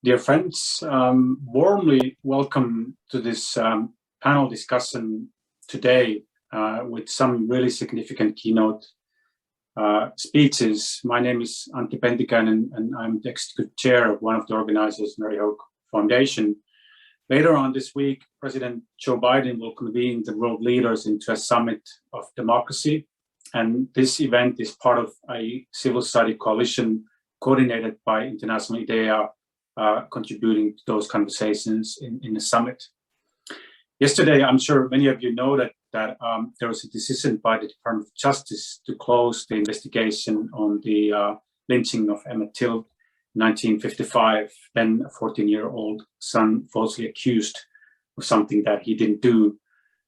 Dear friends, warmly welcome to this panel discussion today with some really significant keynote speeches. My name is Antti Pentikäinen and I'm the executive chair of one of the organizers, Mary Hoch Foundation. Later on this week, President Joe Biden will convene the world leaders into a summit of democracy. And this event is part of a civil society coalition coordinated by International IDEA, contributing to those conversations in the summit. Yesterday, I'm sure many of you know that there was a decision by the Department of Justice to close the investigation on the lynching of Emmett Till in 1955, then a 14-year-old son falsely accused of something that he didn't do.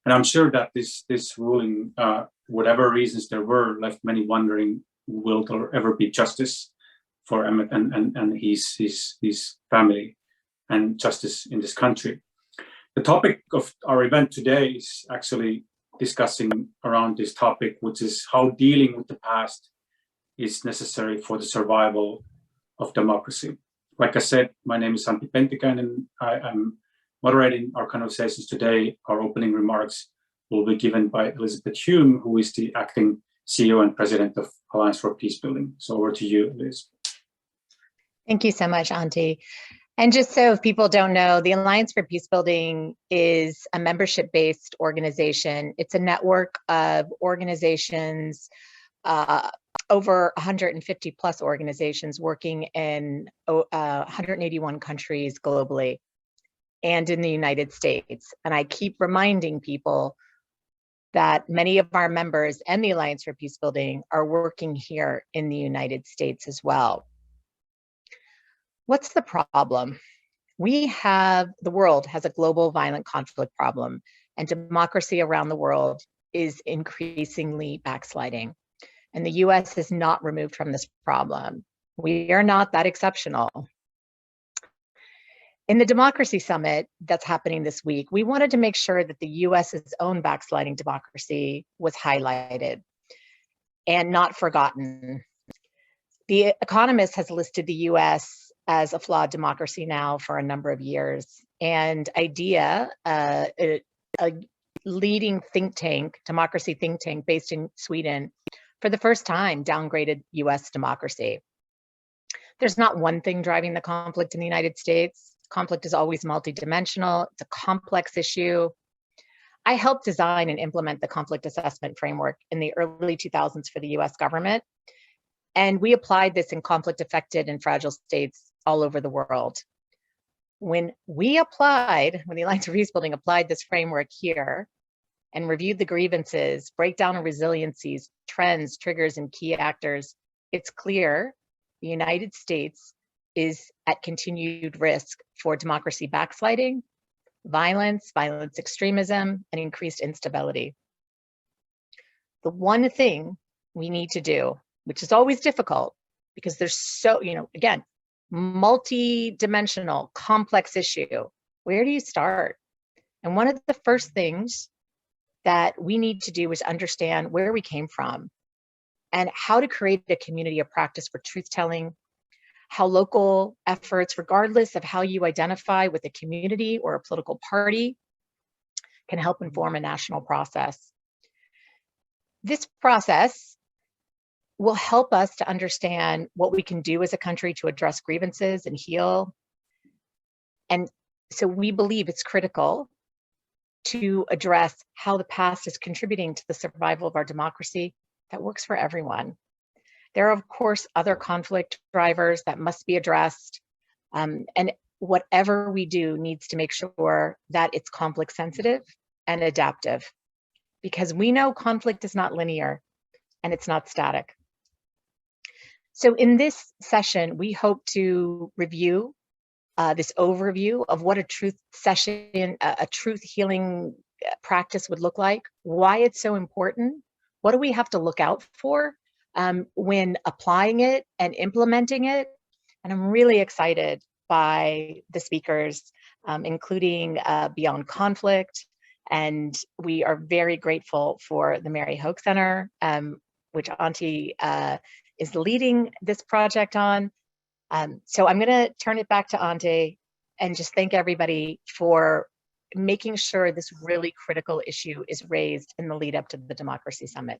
And I'm sure that this ruling, whatever reasons there were, left many wondering, will there ever be justice for Emmett and his family and justice in this country. The topic of our event today is actually discussing around this topic, which is how dealing with the past is necessary for the survival of democracy. Like I said, my name is Antti Pentikäinen and I'm moderating our conversations today. Our opening remarks will be given by Elizabeth Hume, who is the acting CEO and president of Alliance for Peacebuilding. So over to you, Liz. Thank you so much, Antti. And just so if people don't know, the Alliance for Peacebuilding is a membership-based organization. It's a network of organizations, over 150 plus organizations working in 181 countries globally and in the United States. And I keep reminding people that many of our members and the Alliance for Peacebuilding are working here in the United States as well. What's the problem? The world has a global violent conflict problem, and democracy around the world is increasingly backsliding. And the US is not removed from this problem. We are not that exceptional. In the Democracy Summit that's happening this week, we wanted to make sure that the US's own backsliding democracy was highlighted and not forgotten. The Economist has listed the US as a flawed democracy now for a number of years. And IDEA, a leading think tank, democracy think tank based in Sweden, for the first time downgraded US democracy. There's not one thing driving the conflict in the United States. Conflict is always multidimensional. It's a complex issue. I helped design and implement the conflict assessment framework in the early 2000s for the US government. And we applied this in conflict affected and fragile states all over the world. When the Alliance for Peacebuilding applied this framework here and reviewed the grievances, breakdown of resiliencies, trends, triggers, and key actors, it's clear the United States is at continued risk for democracy backsliding, violence extremism, and increased instability. The one thing we need to do, which is always difficult because there's so, again, multi-dimensional, complex issue. Where do you start? And one of the first things that we need to do is understand where we came from and how to create a community of practice for truth-telling, how local efforts, regardless of how you identify with a community or a political party, can help inform a national process. This process will help us to understand what we can do as a country to address grievances and heal. And so we believe it's critical to address how the past is contributing to the survival of our democracy that works for everyone. There are, of course, other conflict drivers that must be addressed. And whatever we do needs to make sure that it's conflict sensitive and adaptive, because we know conflict is not linear and it's not static. So in this session, we hope to review this overview of what a truth session, a truth healing practice would look like, why it's so important, what do we have to look out for when applying it and implementing it. And I'm really excited by the speakers, including Beyond Conflict. And we are very grateful for the Mary Hoch Center, which Antti is leading this project on. So I'm going to turn it back to Ante and just thank everybody for making sure this really critical issue is raised in the lead up to the Democracy Summit.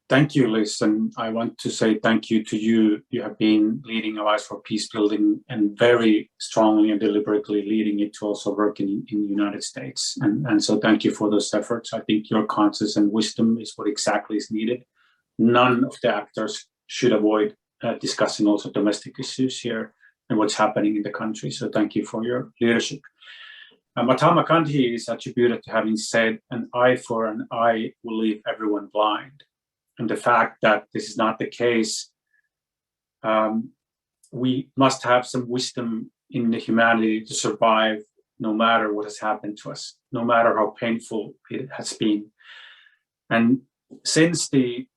Thank you, Liz, and I want to say thank you to you. You have been leading Allies for Peacebuilding and very strongly and deliberately leading it to also work in the United States. And so thank you for those efforts. I think your counsel and wisdom is what exactly is needed. None of the actors should avoid discussing also domestic issues here and what's happening in the country. So thank you for your leadership. Mahatma Gandhi is attributed to having said, an eye for an eye will leave everyone blind. And the fact that this is not the case, we must have some wisdom in the humanity to survive no matter what has happened to us, no matter how painful it has been. And since the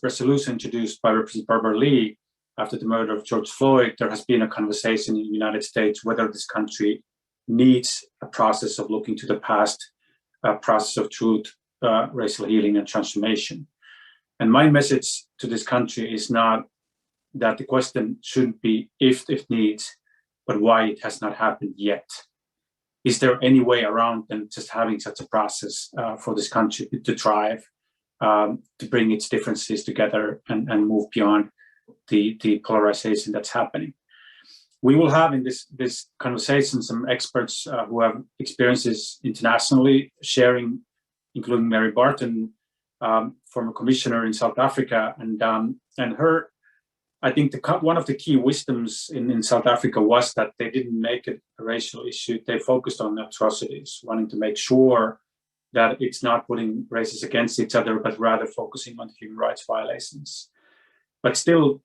resolution introduced by Representative Barbara Lee after the murder of George Floyd, there has been a conversation in the United States whether this country needs a process of looking to the past, a process of truth, racial healing and transformation. And my message to this country is not that the question shouldn't be if it needs, but why it has not happened yet. Is there any way around than just having such a process for this country to thrive, to bring its differences together and move beyond the polarization that's happening? We will have in this conversation some experts who have experiences internationally sharing, including Mary Barton, former commissioner in South Africa, and her. I think one of the key wisdoms in South Africa was that they didn't make it a racial issue. They focused on atrocities, wanting to make sure that it's not putting races against each other, but rather focusing on human rights violations. But still,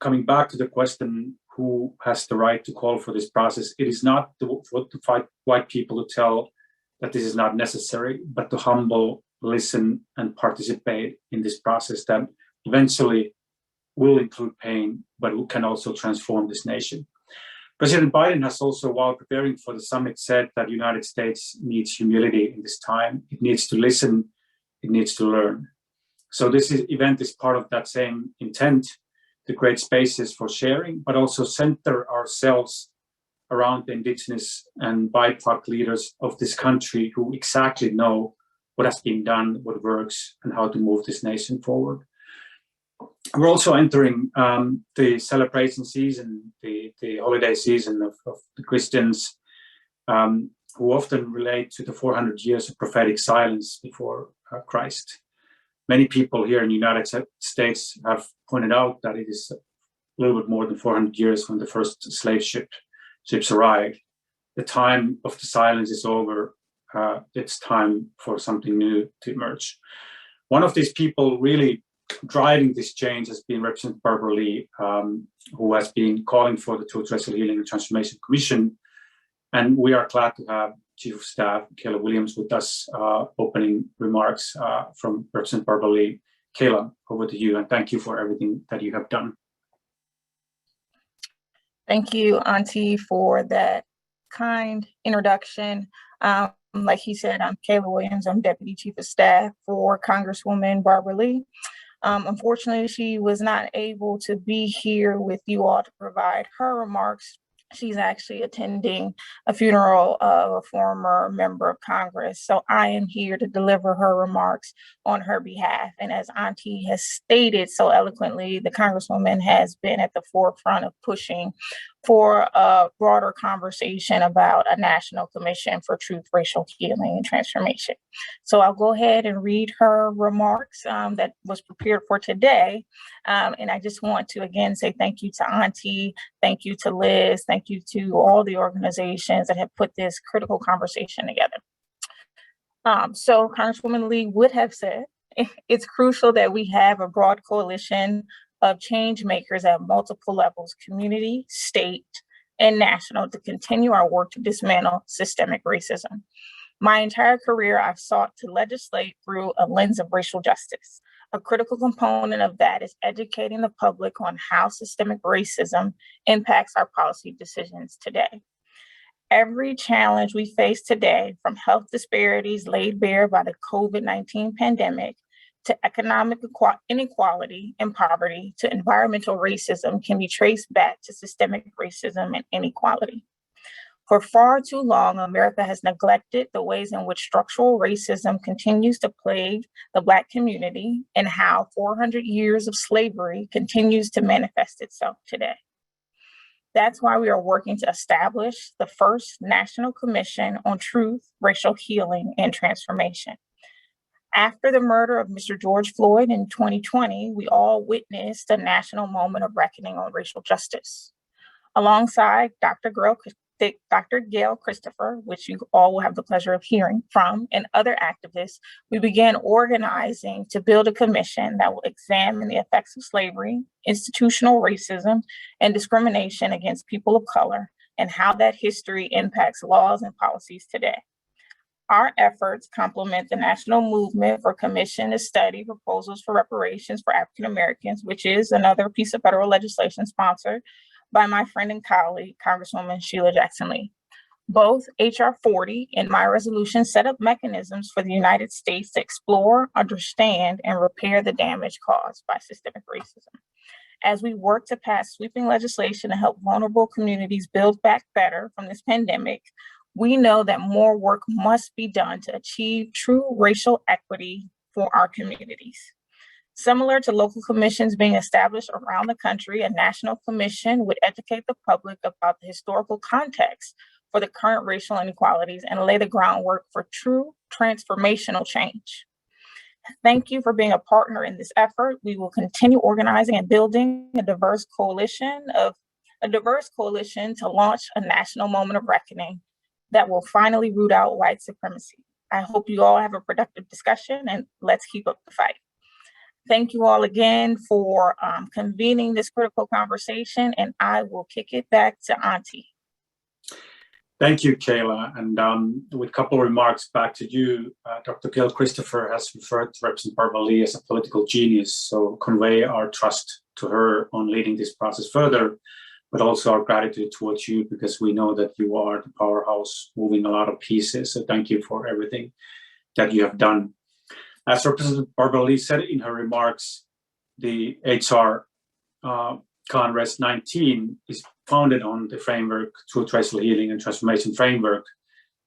coming back to the question, who has the right to call for this process? It is not to fight white people to tell that this is not necessary, but to humble, listen, and participate in this process that eventually will include pain, but can also transform this nation. President Biden has also, while preparing for the summit, said that the United States needs humility in this time. It needs to listen, it needs to learn. So this event is part of that same intent to create spaces for sharing, but also center ourselves around the Indigenous and BIPOC leaders of this country who exactly know what has been done, what works, and how to move this nation forward. We're also entering the celebration season, the holiday season of the Christians, who often relate to the 400 years of prophetic silence before Christ. Many people here in the United States have pointed out that it is a little bit more than 400 years when the first slave ships arrived. The time of the silence is over. It's time for something new to emerge. One of these people really driving this change has been Representative Barbara Lee, who has been calling for the Truth, Racial Healing and Transformation Commission. And we are glad to have Chief of Staff Kayla Williams with us, opening remarks from Representative Barbara Lee. Kayla, over to you, and thank you for everything that you have done. Thank you, Auntie, for that kind introduction. Like he said, I'm Kayla Williams. I'm Deputy Chief of Staff for Congresswoman Barbara Lee. Unfortunately, she was not able to be here with you all to provide her remarks. She's actually attending a funeral of a former member of Congress. So I am here to deliver her remarks on her behalf. And as Auntie has stated so eloquently, the Congresswoman has been at the forefront of pushing for a broader conversation about a national commission for truth, racial healing, and transformation. So I'll go ahead and read her remarks that was prepared for today. And I just want to again say thank you to Auntie, thank you to Liz, thank you to all the organizations that have put this critical conversation together. So Congresswoman Lee would have said, it's crucial that we have a broad coalition of change makers at multiple levels, community, state, and national, to continue our work to dismantle systemic racism. My entire career, I've sought to legislate through a lens of racial justice. A critical component of that is educating the public on how systemic racism impacts our policy decisions today. Every challenge we face today, from health disparities laid bare by the COVID-19 pandemic to economic inequality and poverty to environmental racism can be traced back to systemic racism and inequality. For far too long, America has neglected the ways in which structural racism continues to plague the Black community and how 400 years of slavery continues to manifest itself today. That's why we are working to establish the first National Commission on Truth, Racial Healing, and Transformation. After the murder of Mr. George Floyd in 2020, we all witnessed a national moment of reckoning on racial justice. Alongside Dr. Gail Christopher, which you all will have the pleasure of hearing from, and other activists, we began organizing to build a commission that will examine the effects of slavery, institutional racism, and discrimination against people of color, and how that history impacts laws and policies today. Our efforts complement the national movement for commission to study proposals for reparations for African Americans, which is another piece of federal legislation sponsored by my friend and colleague, Congresswoman Sheila Jackson Lee. Both HR 40 and my resolution set up mechanisms for the United States to explore, understand, and repair the damage caused by systemic racism. As we work to pass sweeping legislation to help vulnerable communities build back better from this pandemic, we know that more work must be done to achieve true racial equity for our communities. Similar to local commissions being established around the country, a national commission would educate the public about the historical context for the current racial inequalities and lay the groundwork for true transformational change. Thank you for being a partner in this effort. We will continue organizing and building a diverse coalition to launch a national moment of reckoning that will finally root out white supremacy. I hope you all have a productive discussion, and let's keep up the fight. Thank you all again for convening this critical conversation, and I will kick it back to Auntie. Thank you, Kayla. And with a couple of remarks back to you, Dr. Gail Christopher has referred to Representative Barbara Lee as a political genius, so convey our trust to her on leading this process further, but also our gratitude towards you, because we know that you are the powerhouse moving a lot of pieces. So thank you for everything that you have done. As Representative Barbara Lee said in her remarks, the HR ConRes 19 is founded on the framework, Truth, Racial Healing, and Transformation framework,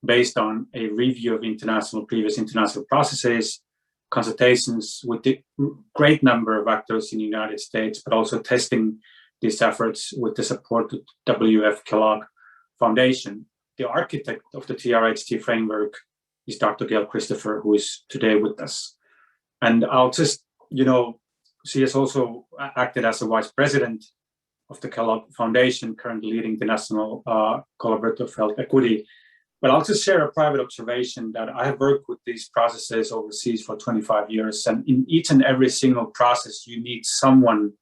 based on a review of previous international processes, consultations with the great number of actors in the United States, but also testing these efforts with the support of W.F. Kellogg Foundation. The architect of the TRHT framework is Dr. Gail Christopher, who is today with us. And I'll just, she has also acted as a vice president of the Kellogg Foundation, currently leading the National Collaborative Health Equity. But I'll just share a private observation that I have worked with these processes overseas for 25 years. And in each and every single process, you need someone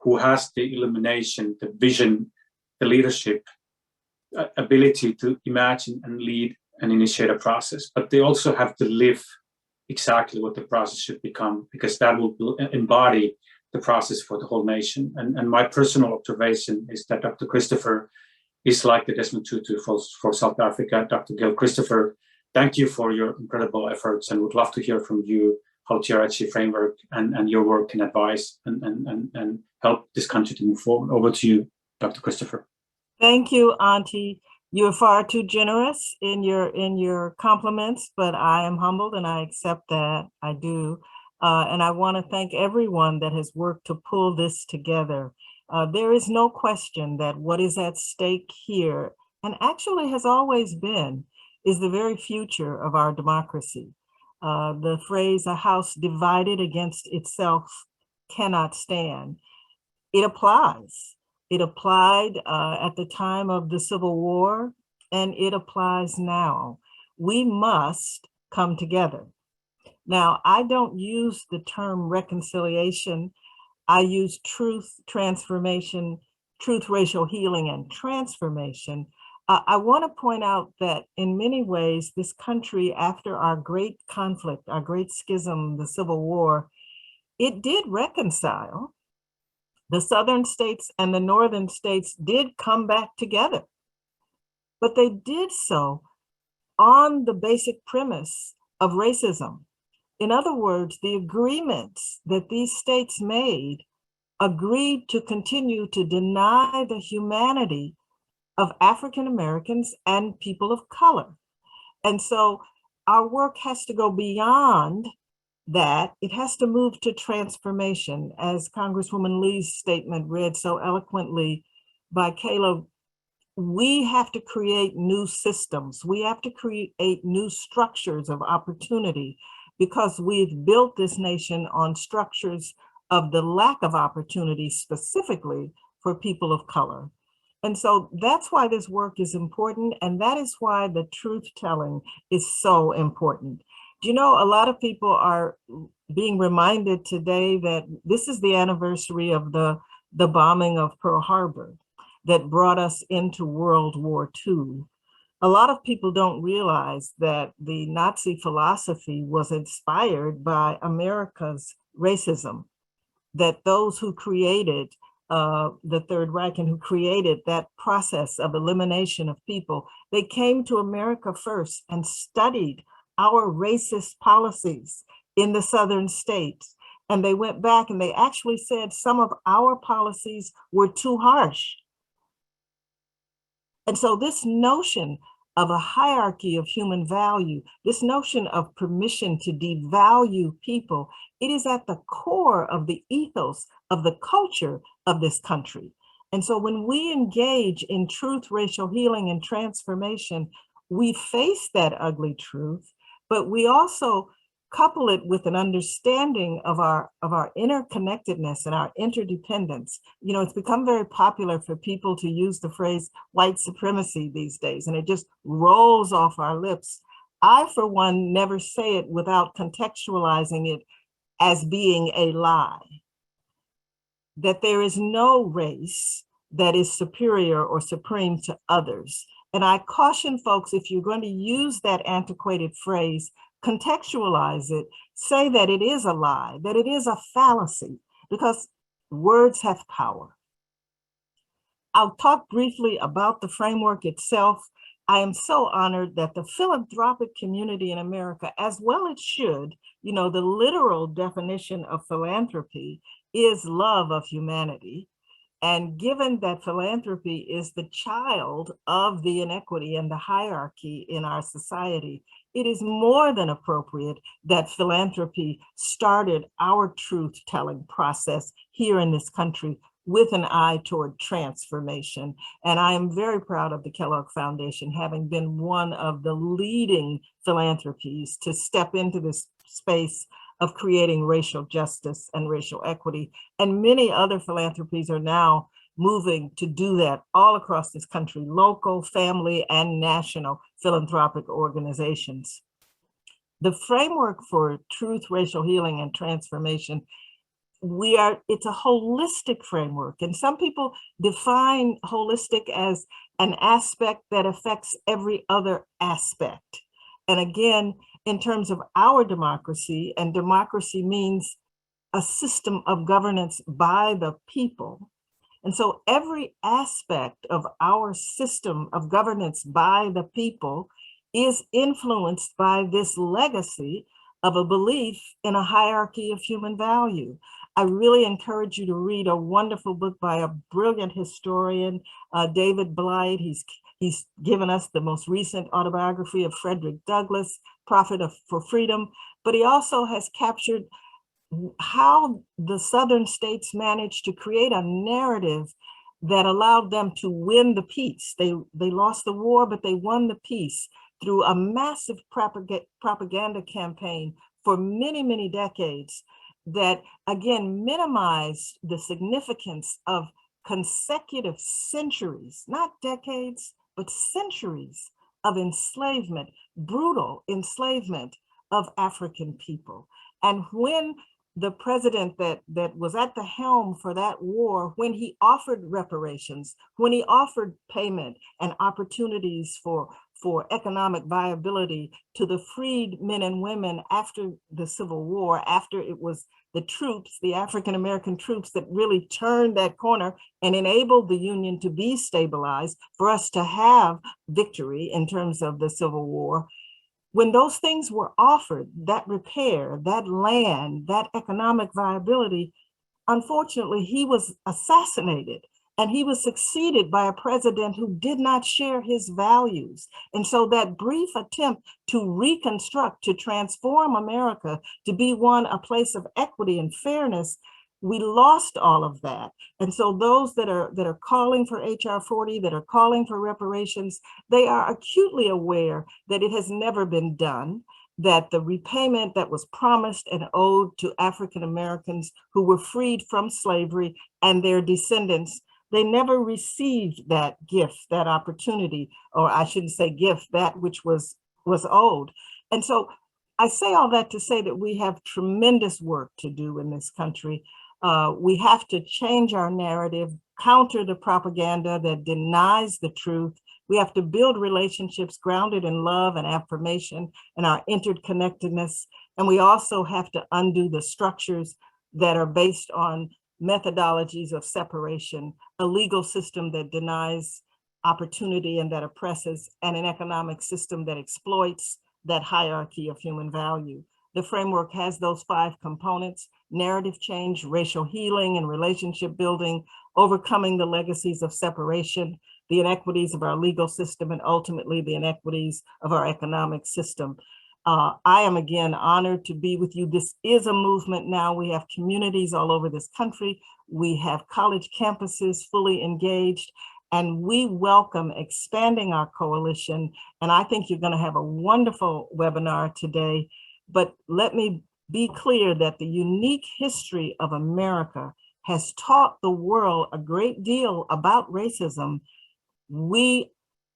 who has the illumination, the vision, the leadership, ability to imagine and lead and initiate a process. But they also have to live exactly what the process should become, because that will embody the process for the whole nation. And my personal observation is that Dr. Christopher is like the Desmond Tutu for South Africa. Dr. Gail Christopher, thank you for your incredible efforts, and would love to hear from you how TRHT framework and your work can advise and help this country to move forward. Over to you, Dr. Christopher. Thank you, Auntie. You're far too generous in your compliments, but I am humbled and I accept that. I do. And I want to thank everyone that has worked to pull this together. There is no question that what is at stake here, and actually has always been, is the very future of our democracy. The phrase, "a house divided against itself cannot stand," it applies. It applied at the time of the Civil War, and it applies now. We must come together. Now, I don't use the term reconciliation. I use truth, transformation, truth, racial healing, and transformation. I want to point out that in many ways, this country, after our great conflict, our great schism, the Civil War, it did reconcile. The Southern states and the Northern states did come back together, but they did so on the basic premise of racism. In other words, the agreements that these states made agreed to continue to deny the humanity of African Americans and people of color. And so our work has to go beyond that. It has to move to transformation, as Congresswoman Lee's statement read so eloquently by Kayla. We have to create new systems. We have to create new structures of opportunity, because we've built this nation on structures of the lack of opportunity, specifically for people of color. And so that's why this work is important. And that is why the truth telling is so important. Do you know, a lot of people are being reminded today that this is the anniversary of the bombing of Pearl Harbor that brought us into World War II. A lot of people don't realize that the Nazi philosophy was inspired by America's racism, that those who created the Third Reich and who created that process of elimination of people, they came to America first and studied our racist policies in the Southern states. And they went back and they actually said some of our policies were too harsh. And so this notion of a hierarchy of human value, this notion of permission to devalue people, it is at the core of the ethos of the culture of this country. And so when we engage in truth, racial healing, and transformation, we face that ugly truth, but we also couple it with an understanding of our interconnectedness and our interdependence. You know, it's become very popular for people to use the phrase white supremacy these days, and it just rolls off our lips. I, for one, never say it without contextualizing it as being a lie, that there is no race that is superior or supreme to others. And I caution folks, if you're going to use that antiquated phrase, contextualize it, say that it is a lie, that it is a fallacy, because words have power. I'll talk briefly about the framework itself. I am so honored that the philanthropic community in America, as well it should, you know, the literal definition of philanthropy is love of humanity. And given that philanthropy is the child of the inequity and the hierarchy in our society, it is more than appropriate that philanthropy started our truth-telling process here in this country with an eye toward transformation. And I am very proud of the Kellogg Foundation, having been one of the leading philanthropies to step into this space of creating racial justice and racial equity. And many other philanthropies are now moving to do that all across this country, local, family, and national philanthropic organizations. The framework for truth, racial healing, and transformation, it's a holistic framework. And some people define holistic as an aspect that affects every other aspect. And again, in terms of our democracy, and democracy means a system of governance by the people. And so every aspect of our system of governance by the people is influenced by this legacy of a belief in a hierarchy of human value. I really encourage you to read a wonderful book by a brilliant historian, David Blight. He's given us the most recent autobiography of Frederick Douglass, Prophet for Freedom, but he also has captured how the Southern states managed to create a narrative that allowed them to win the peace. They lost the war, but they won the peace through a massive propaganda campaign for many, many decades that, again, minimized the significance of consecutive centuries, not decades, but centuries of enslavement, brutal enslavement of African people. And when the president that was at the helm for that war, when he offered reparations, when he offered payment and opportunities for economic viability to the freed men and women after the Civil War, after it was the troops, the African-American troops, that really turned that corner and enabled the Union to be stabilized, for us to have victory in terms of the Civil War, when those things were offered, that repair, that land, that economic viability, unfortunately, he was assassinated, and he was succeeded by a president who did not share his values. And so that brief attempt to reconstruct, to transform America, to be a place of equity and fairness, we lost all of that. And so those that are calling for HR 40, that are calling for reparations, they are acutely aware that it has never been done, that the repayment that was promised and owed to African Americans who were freed from slavery and their descendants, they never received that gift, that opportunity, or I shouldn't say gift, that which was owed. And so I say all that to say that we have tremendous work to do in this country. We have to change our narrative, counter the propaganda that denies the truth. We have to build relationships grounded in love and affirmation and our interconnectedness. And we also have to undo the structures that are based on methodologies of separation, a legal system that denies opportunity and that oppresses, and an economic system that exploits that hierarchy of human value. The framework has those 5 components: narrative change, racial healing and relationship building, overcoming the legacies of separation, the inequities of our legal system, and ultimately the inequities of our economic system. I am again honored to be with you. This is a movement now. We have communities all over this country. We have college campuses fully engaged, and we welcome expanding our coalition. And I think you're going to have a wonderful webinar today. But let me be clear that the unique history of America has taught the world a great deal about racism. We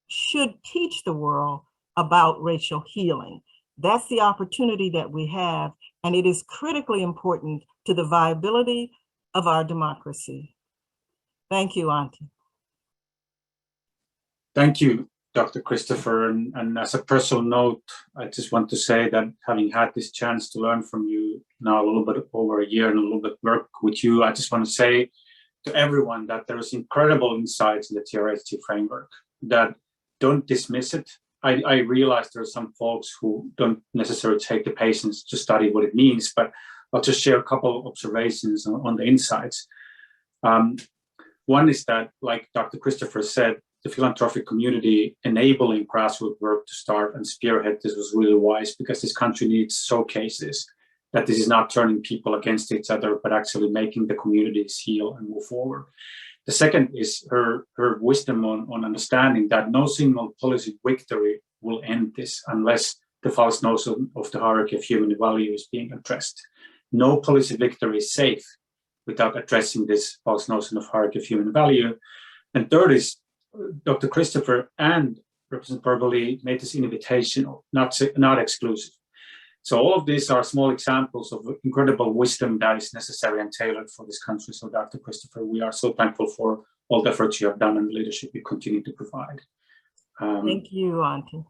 should teach the world about racial healing. That's the opportunity that we have, and it is critically important to the viability of our democracy. Thank you, Auntie. Thank you, Dr. Christopher. And as a personal note, I just want to say that having had this chance to learn from you now a little bit over a year and a little bit work with you, I just want to say to everyone that there is incredible insights in the TRHT framework, that don't dismiss it. I realize there are some folks who don't necessarily take the patience to study what it means, but I'll just share a couple of observations on the insights. One is that, like Dr. Christopher said, the philanthropic community enabling grassroots work to start and spearhead this was really wise, because this country needs showcases that this is not turning people against each other, but actually making the communities heal and move forward. The second is her wisdom on understanding that no single policy victory will end this unless the false notion of the hierarchy of human value is being addressed. No policy victory is safe without addressing this false notion of hierarchy of human value. And third is Dr. Christopher and Representative Beverly made this invitational, not exclusive. So all of these are small examples of incredible wisdom that is necessary and tailored for this country. So Dr. Christopher, we are so thankful for all the efforts you have done and the leadership you continue to provide. Thank you, Auntie.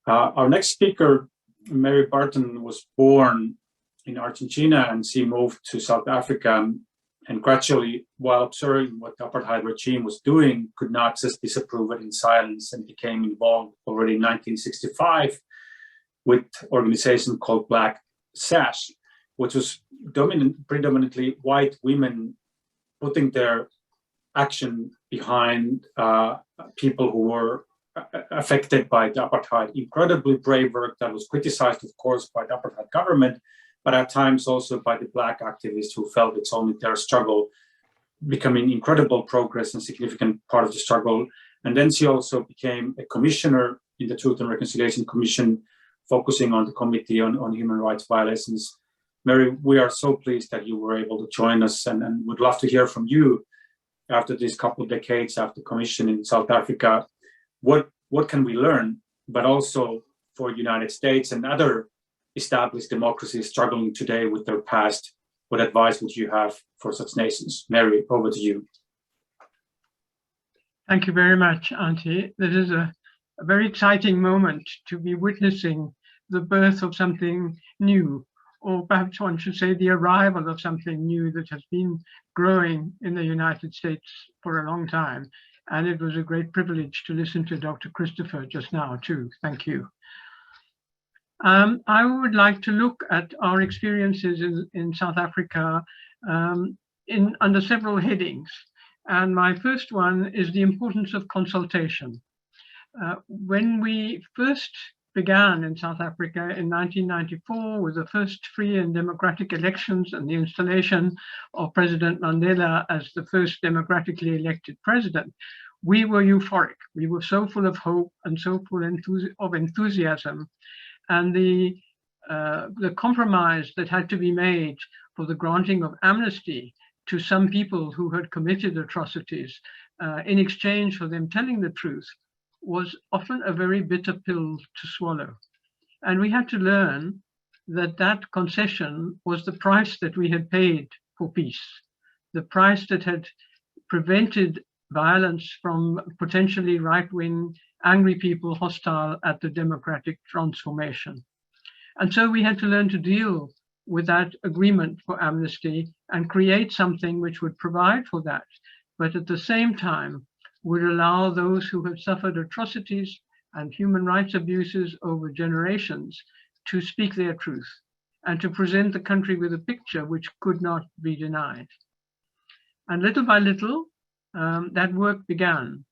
Our next speaker, Mary Barton, was born in Argentina, and she moved to South Africa, and gradually, while observing what the apartheid regime was doing, could not just disapprove it in silence, and became involved already in 1965 with an organization called Black Sash, which was predominantly white women putting their action behind people who were affected by the apartheid. Incredibly brave work that was criticized, of course, by the apartheid government, but at times also by the Black activists who felt it's only their struggle, becoming incredible progress and significant part of the struggle. And then she also became a commissioner in the Truth and Reconciliation Commission, focusing on the Committee on Human Rights Violations. Mary, we are so pleased that you were able to join us, and would love to hear from you after these couple of decades after commission in South Africa. What can we learn, but also for the United States and other established democracies struggling today with their past, what advice would you have for such nations? Mary, over to you. Thank you very much, Auntie. This is a very exciting moment to be witnessing the birth of something new, or perhaps one should say the arrival of something new that has been growing in the United States for a long time. And it was a great privilege to listen to Dr. Christopher just now too. Thank you. I would like to look at our experiences in South Africa under several headings. And my first one is the importance of consultation. When we first began in South Africa in 1994 with the first free and democratic elections and the installation of President Mandela as the first democratically elected president, we were euphoric. We were so full of hope and so full of enthusiasm. And the compromise that had to be made for the granting of amnesty to some people who had committed atrocities in exchange for them telling the truth was often a very bitter pill to swallow. And we had to learn that that concession was the price that we had paid for peace, the price that had prevented violence from potentially right-wing, angry people hostile at the democratic transformation. And so we had to learn to deal with that agreement for amnesty and create something which would provide for that, but at the same time would allow those who had suffered atrocities and human rights abuses over generations to speak their truth and to present the country with a picture which could not be denied. And little by little, that work began.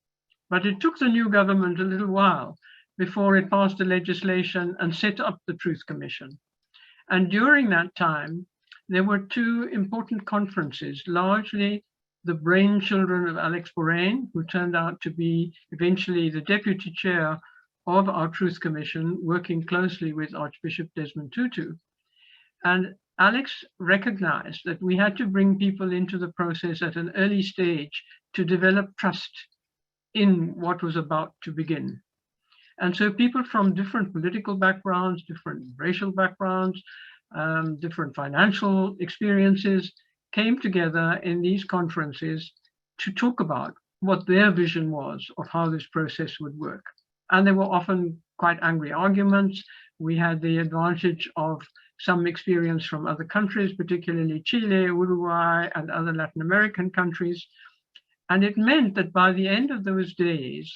But it took the new government a little while before it passed the legislation and set up the Truth Commission. And during that time, there were two important conferences, largely the brainchildren of Alex Boraine, who turned out to be eventually the deputy chair of our Truth Commission, working closely with Archbishop Desmond Tutu. And Alex recognized that we had to bring people into the process at an early stage to develop trust in what was about to begin. And so people from different political backgrounds, different racial backgrounds, different financial experiences came together in these conferences to talk about what their vision was of how this process would work. And there were often quite angry arguments. We had the advantage of some experience from other countries, particularly Chile, Uruguay, and other Latin American countries. And it meant that by the end of those days,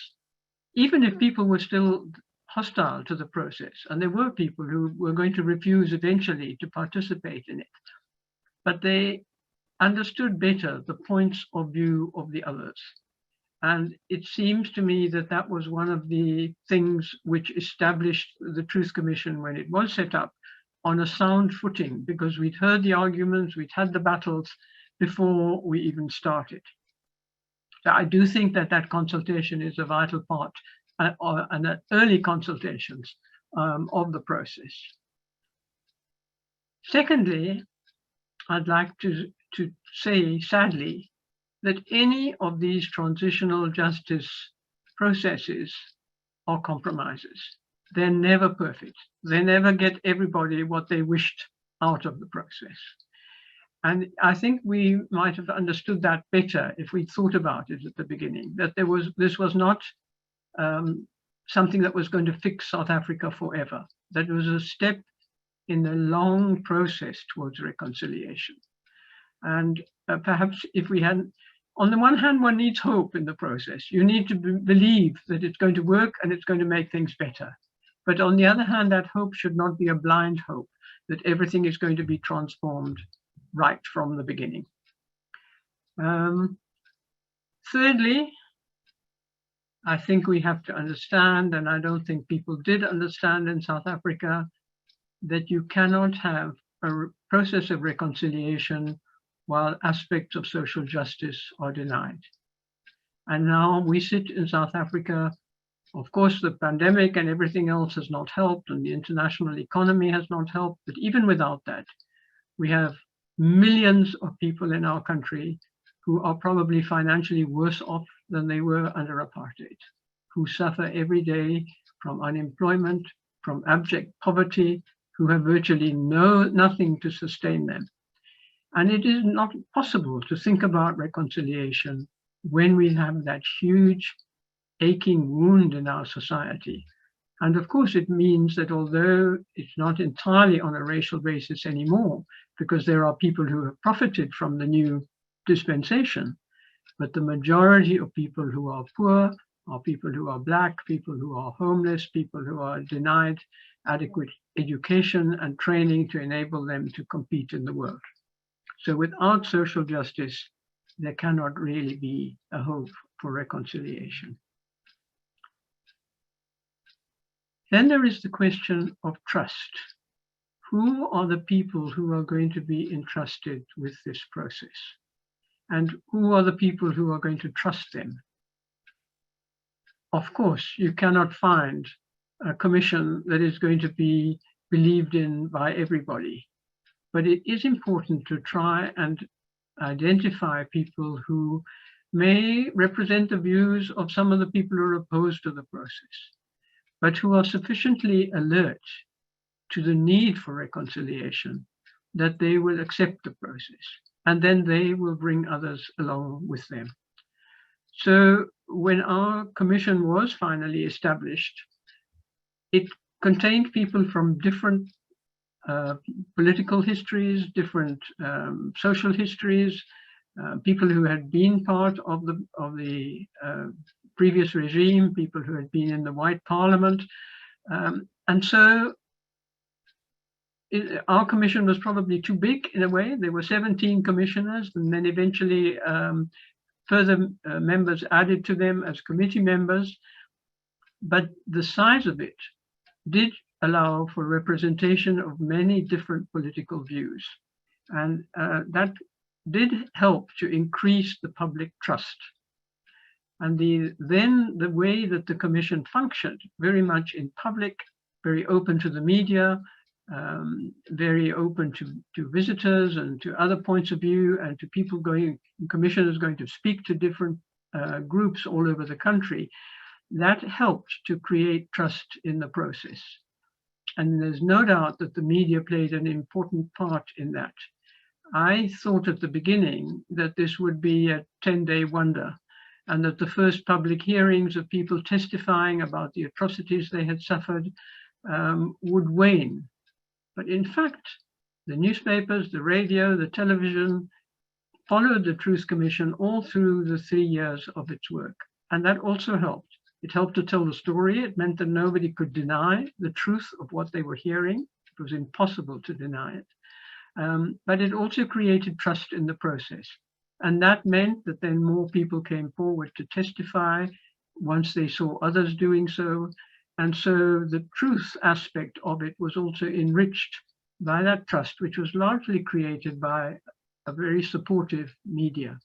even if people were still hostile to the process, and there were people who were going to refuse eventually to participate in it, but they understood better the points of view of the others. And it seems to me that that was one of the things which established the Truth Commission when it was set up on a sound footing, because we'd heard the arguments, we'd had the battles before we even started. So I do think that that consultation is a vital part, and early consultations of the process. Secondly, I'd like to say, sadly, that any of these transitional justice processes are compromises. They're never perfect. They never get everybody what they wished out of the process. And I think we might have understood that better if we thought about it at the beginning, that this was not something that was going to fix South Africa forever. That it was a step in a long process towards reconciliation. And perhaps if we hadn't, on the one hand, one needs hope in the process. You need to believe that it's going to work and it's going to make things better. But on the other hand, that hope should not be a blind hope that everything is going to be transformed right from the beginning. Thirdly, I think we have to understand, and I don't think people did understand in South Africa, that you cannot have a process of reconciliation while aspects of social justice are denied. And now we sit in South Africa. Of course, the pandemic and everything else has not helped, and the international economy has not helped. But even without that, we have millions of people in our country who are probably financially worse off than they were under apartheid, who suffer every day from unemployment, from abject poverty, who have virtually nothing to sustain them. And it is not possible to think about reconciliation when we have that huge aching wound in our society. And of course, it means that although it's not entirely on a racial basis anymore, because there are people who have profited from the new dispensation, but the majority of people who are poor are people who are Black, people who are homeless, people who are denied adequate education and training to enable them to compete in the world. So without social justice, there cannot really be a hope for reconciliation. Then there is the question of trust. Who are the people who are going to be entrusted with this process? And who are the people who are going to trust them? Of course, you cannot find a commission that is going to be believed in by everybody, but it is important to try and identify people who may represent the views of some of the people who are opposed to the process, but who are sufficiently alert to the need for reconciliation that they will accept the process, and then they will bring others along with them. So when our commission was finally established, it contained people from different political histories, different social histories, people who had been part of the previous regime, people who had been in the White Parliament. And so our commission was probably too big in a way. There were 17 commissioners, and then eventually further members added to them as committee members. But the size of it did allow for representation of many different political views. And that did help to increase the public trust. And then the way that the commission functioned, very much in public, very open to the media, very open to visitors and to other points of view, and to people commissioners going to speak to different groups all over the country, that helped to create trust in the process. And there's no doubt that the media played an important part in that. I thought at the beginning that this would be a 10-day wonder, and that the first public hearings of people testifying about the atrocities they had suffered would wane. But in fact, the newspapers, the radio, the television followed the Truth Commission all through the 3 years of its work. And that also helped. It helped to tell the story. It meant that nobody could deny the truth of what they were hearing. It was impossible to deny it. But it also created trust in the process. And that meant that then more people came forward to testify once they saw others doing so. And so the truth aspect of it was also enriched by that trust, which was largely created by a very supportive media.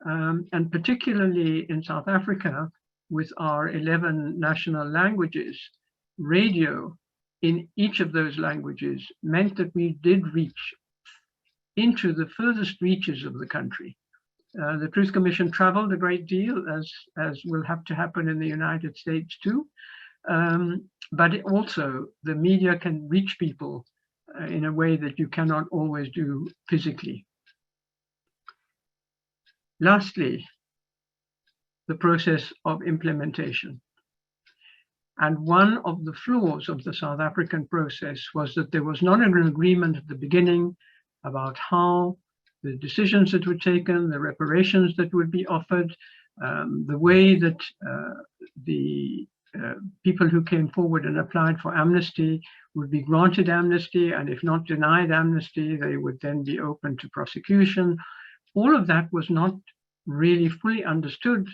And particularly in South Africa, with our 11 national languages, radio in each of those languages meant that we did reach into the furthest reaches of the country. The Truth Commission traveled a great deal, as will have to happen in the United States too. But also the media can reach people in a way that you cannot always do physically. Lastly, the process of implementation. And one of the flaws of the South African process was that there was not an agreement at the beginning about how the decisions that were taken, the reparations that would be offered, the way that the people who came forward and applied for amnesty would be granted amnesty, and if not denied amnesty, they would then be open to prosecution. All of that was not really fully understood,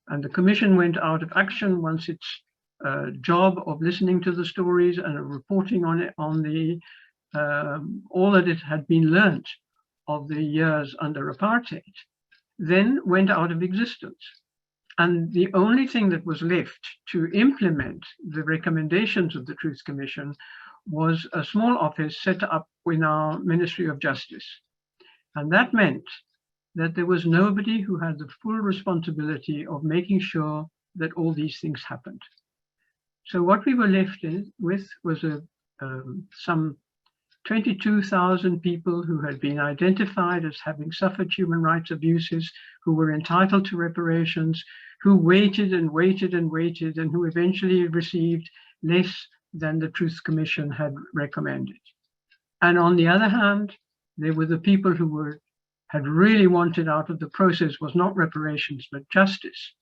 and the Commission went out of action once its job of listening to the stories and reporting on it, on the all that it had been learnt of the years under apartheid, then went out of existence. And the only thing that was left to implement the recommendations of the Truth Commission was a small office set up in our Ministry of Justice. And that meant that there was nobody who had the full responsibility of making sure that all these things happened. So what we were left with was some 22,000 people who had been identified as having suffered human rights abuses, who were entitled to reparations, who waited and waited and waited, and who eventually received less than the Truth Commission had recommended. And on the other hand, there were the people who had really wanted out of the process was not reparations, but justice,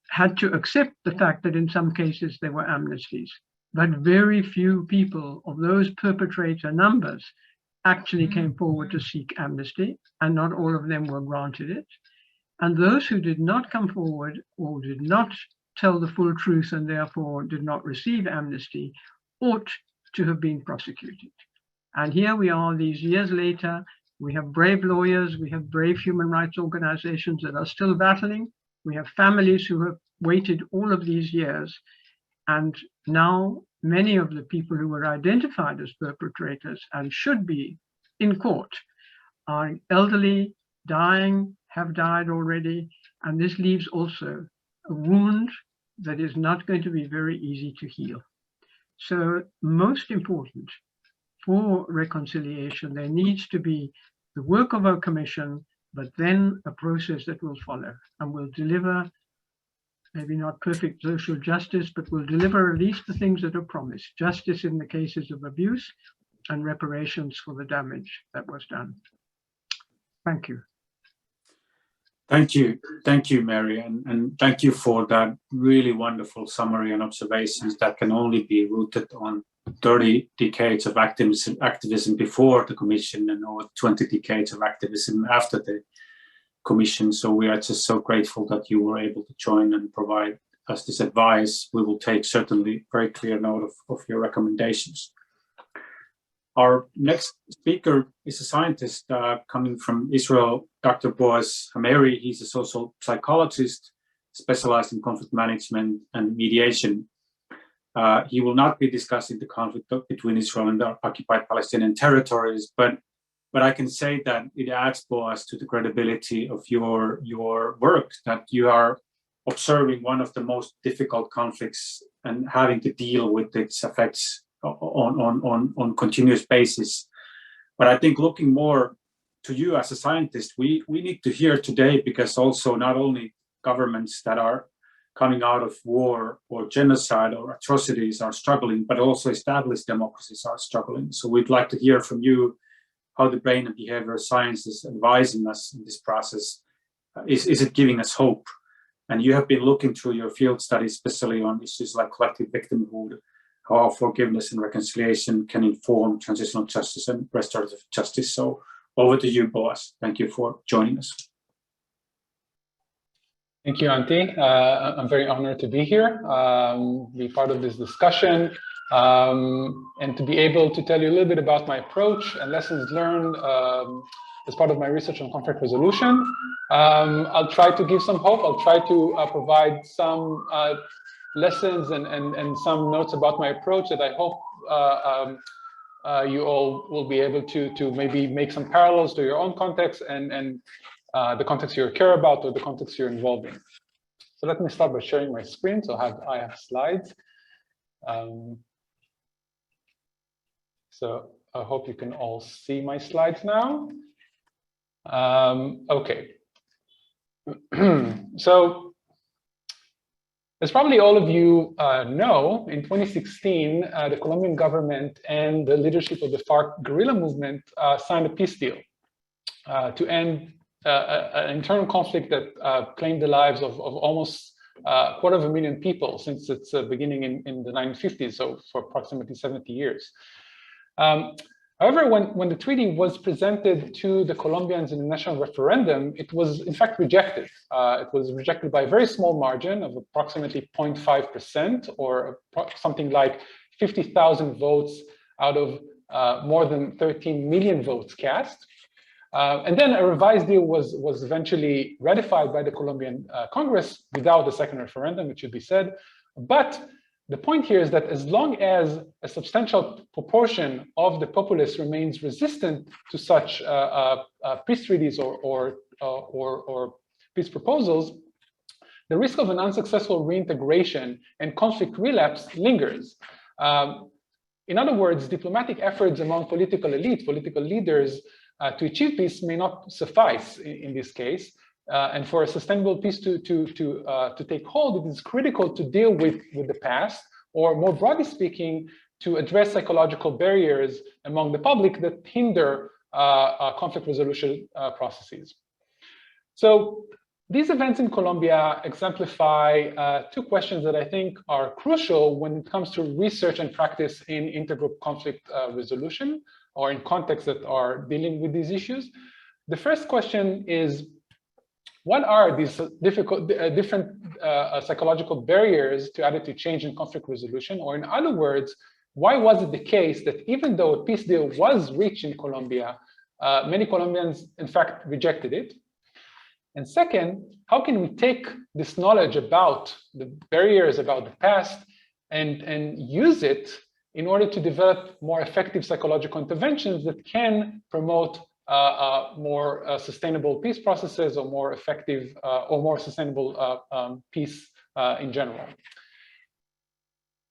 had to accept the fact that in some cases there were amnesties. but very few people of those perpetrator numbers actually came forward to seek amnesty, and not all of them were granted it. And those who did not come forward or did not tell the full truth and therefore did not receive amnesty ought to have been prosecuted. And here we are these years later. We have brave lawyers, we have brave human rights organizations that are still battling. We have families who have waited all of these years. And now many of the people who were identified as perpetrators and should be in court are elderly, dying, have died already. And this leaves also a wound that is not going to be very easy to heal. So most important, for reconciliation, there needs to be the work of our commission, but then a process that will follow and will deliver maybe not perfect social justice, but will deliver at least the things that are promised: justice in the cases of abuse and reparations for the damage that was done. Thank you. Thank you, Mary, and thank you for that really wonderful summary and observations that can only be rooted on 30 decades of activism before the Commission and over 20 decades of activism after the Commission. So we are just so grateful that you were able to join and provide us this advice. We will take certainly very clear note of your recommendations. Our next speaker is a scientist coming from Israel, Dr. Boaz Hameri. He's a social psychologist specialized in conflict management and mediation. He will not be discussing the conflict between Israel and the occupied Palestinian territories, but I can say that it adds, Boaz, to the credibility of your work, that you are observing one of the most difficult conflicts and having to deal with its effects on continuous basis. But I think looking more to you as a scientist, we need to hear today, because also not only governments that are coming out of war or genocide or atrocities are struggling, but also established democracies are struggling. So we'd like to hear from you how the brain and behavioral science is advising us in this process. Is it giving us hope? And you have been looking through your field studies, especially on issues like collective victimhood, how forgiveness and reconciliation can inform transitional justice and restorative justice. So over to you, Boaz. Thank you for joining us. Thank you, Antti. I'm very honored to be here, be part of this discussion, and to be able to tell you a little bit about my approach and lessons learned as part of my research on conflict resolution. I'll try to give some hope. I'll try to provide some lessons and some notes about my approach that I hope you all will be able to maybe make some parallels to your own context and the context you care about or the context you're involved in. So let me start by sharing my screen. So I have slides. So I hope you can all see my slides now. Okay. So as probably all of you know, in 2016, the Colombian government and the leadership of the FARC guerrilla movement signed a peace deal to end an internal conflict that claimed the lives of almost 250,000 people since its beginning in the 1950s, so for approximately 70 years. However, when the treaty was presented to the Colombians in a national referendum, it was in fact rejected. It was rejected by a very small margin of approximately 0.5%, or something like 50,000 votes out of more than 13 million votes cast. And then a revised deal was eventually ratified by the Colombian Congress without a second referendum, it should be said. But the point here is that as long as a substantial proportion of the populace remains resistant to such peace treaties or peace proposals, the risk of an unsuccessful reintegration and conflict relapse lingers. In other words, diplomatic efforts among political elites, political leaders, to achieve peace may not suffice in this case. And for a sustainable peace to take hold, it is critical to deal with the past, or more broadly speaking, to address psychological barriers among the public that hinder conflict resolution processes. So These events in Colombia exemplify two questions that I think are crucial when it comes to research and practice in intergroup conflict resolution, or in contexts that are dealing with these issues. The first question is, what are these different psychological barriers to attitude change in conflict resolution? Or in other words, why was it the case that even though a peace deal was reached in Colombia, many Colombians, in fact, rejected it? And second, how can we take this knowledge about the barriers, about the past, and use it in order to develop more effective psychological interventions that can promote more sustainable peace processes, or more effective or more sustainable peace in general?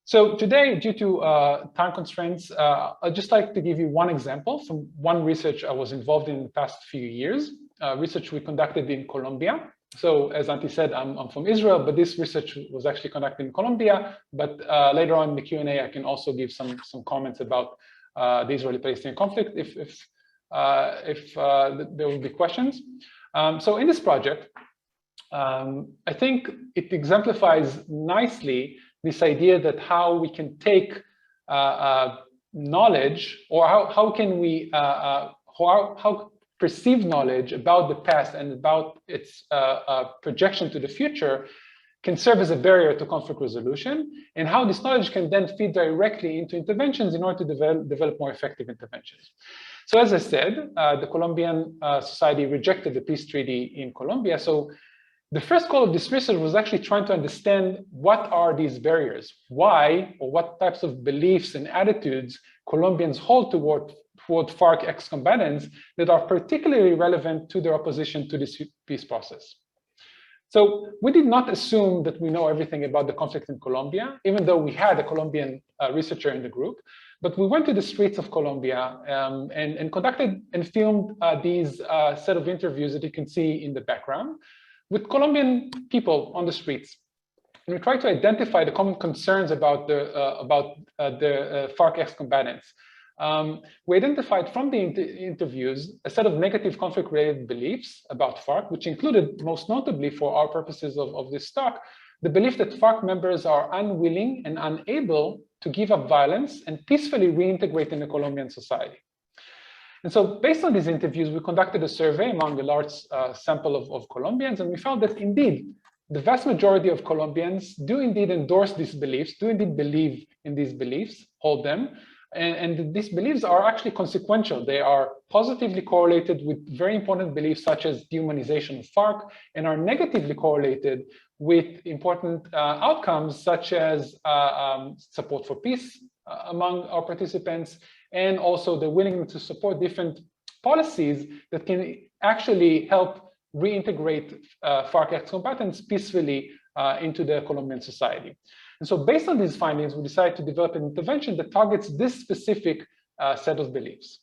So today, due to time constraints, I'd just like to give you one example from one research I was involved in the past few years, research we conducted in Colombia. So as Antti said, I'm from Israel, but this research was actually conducted in Colombia. But later on in the Q&A, I can also give some comments about the Israeli-Palestinian conflict if there will be questions. So in this project, I think it exemplifies nicely this idea that how we can take knowledge, or how can we how perceived knowledge about the past and about its projection to the future can serve as a barrier to conflict resolution, and how this knowledge can then feed directly into interventions in order to develop more effective interventions. So as I said, the Colombian society rejected the peace treaty in Colombia. So the first goal of this research was actually trying to understand what are these barriers, why, or what types of beliefs and attitudes Colombians hold toward FARC ex-combatants that are particularly relevant to their opposition to this peace process. So we did not assume that we know everything about the conflict in Colombia, even though we had a Colombian researcher in the group. But we went to the streets of Colombia and conducted and filmed these set of interviews that you can see in the background with Colombian people on the streets. And we tried to identify the common concerns about the FARC ex-combatants. We identified from the interviews a set of negative conflict-related beliefs about FARC, which included, most notably for our purposes of this talk, the belief that FARC members are unwilling and unable to give up violence and peacefully reintegrate in the Colombian society. And so based on these interviews, we conducted a survey among a large sample of Colombians, and we found that indeed, the vast majority of Colombians do indeed endorse these beliefs, do indeed believe in these beliefs, hold them, and these beliefs are actually consequential. They are positively correlated with very important beliefs such as dehumanization of FARC, and are negatively correlated with important outcomes such as support for peace among our participants, and also the willingness to support different policies that can actually help reintegrate FARC ex-combatants peacefully into the Colombian society. And so based on these findings, we decided to develop an intervention that targets this specific set of beliefs.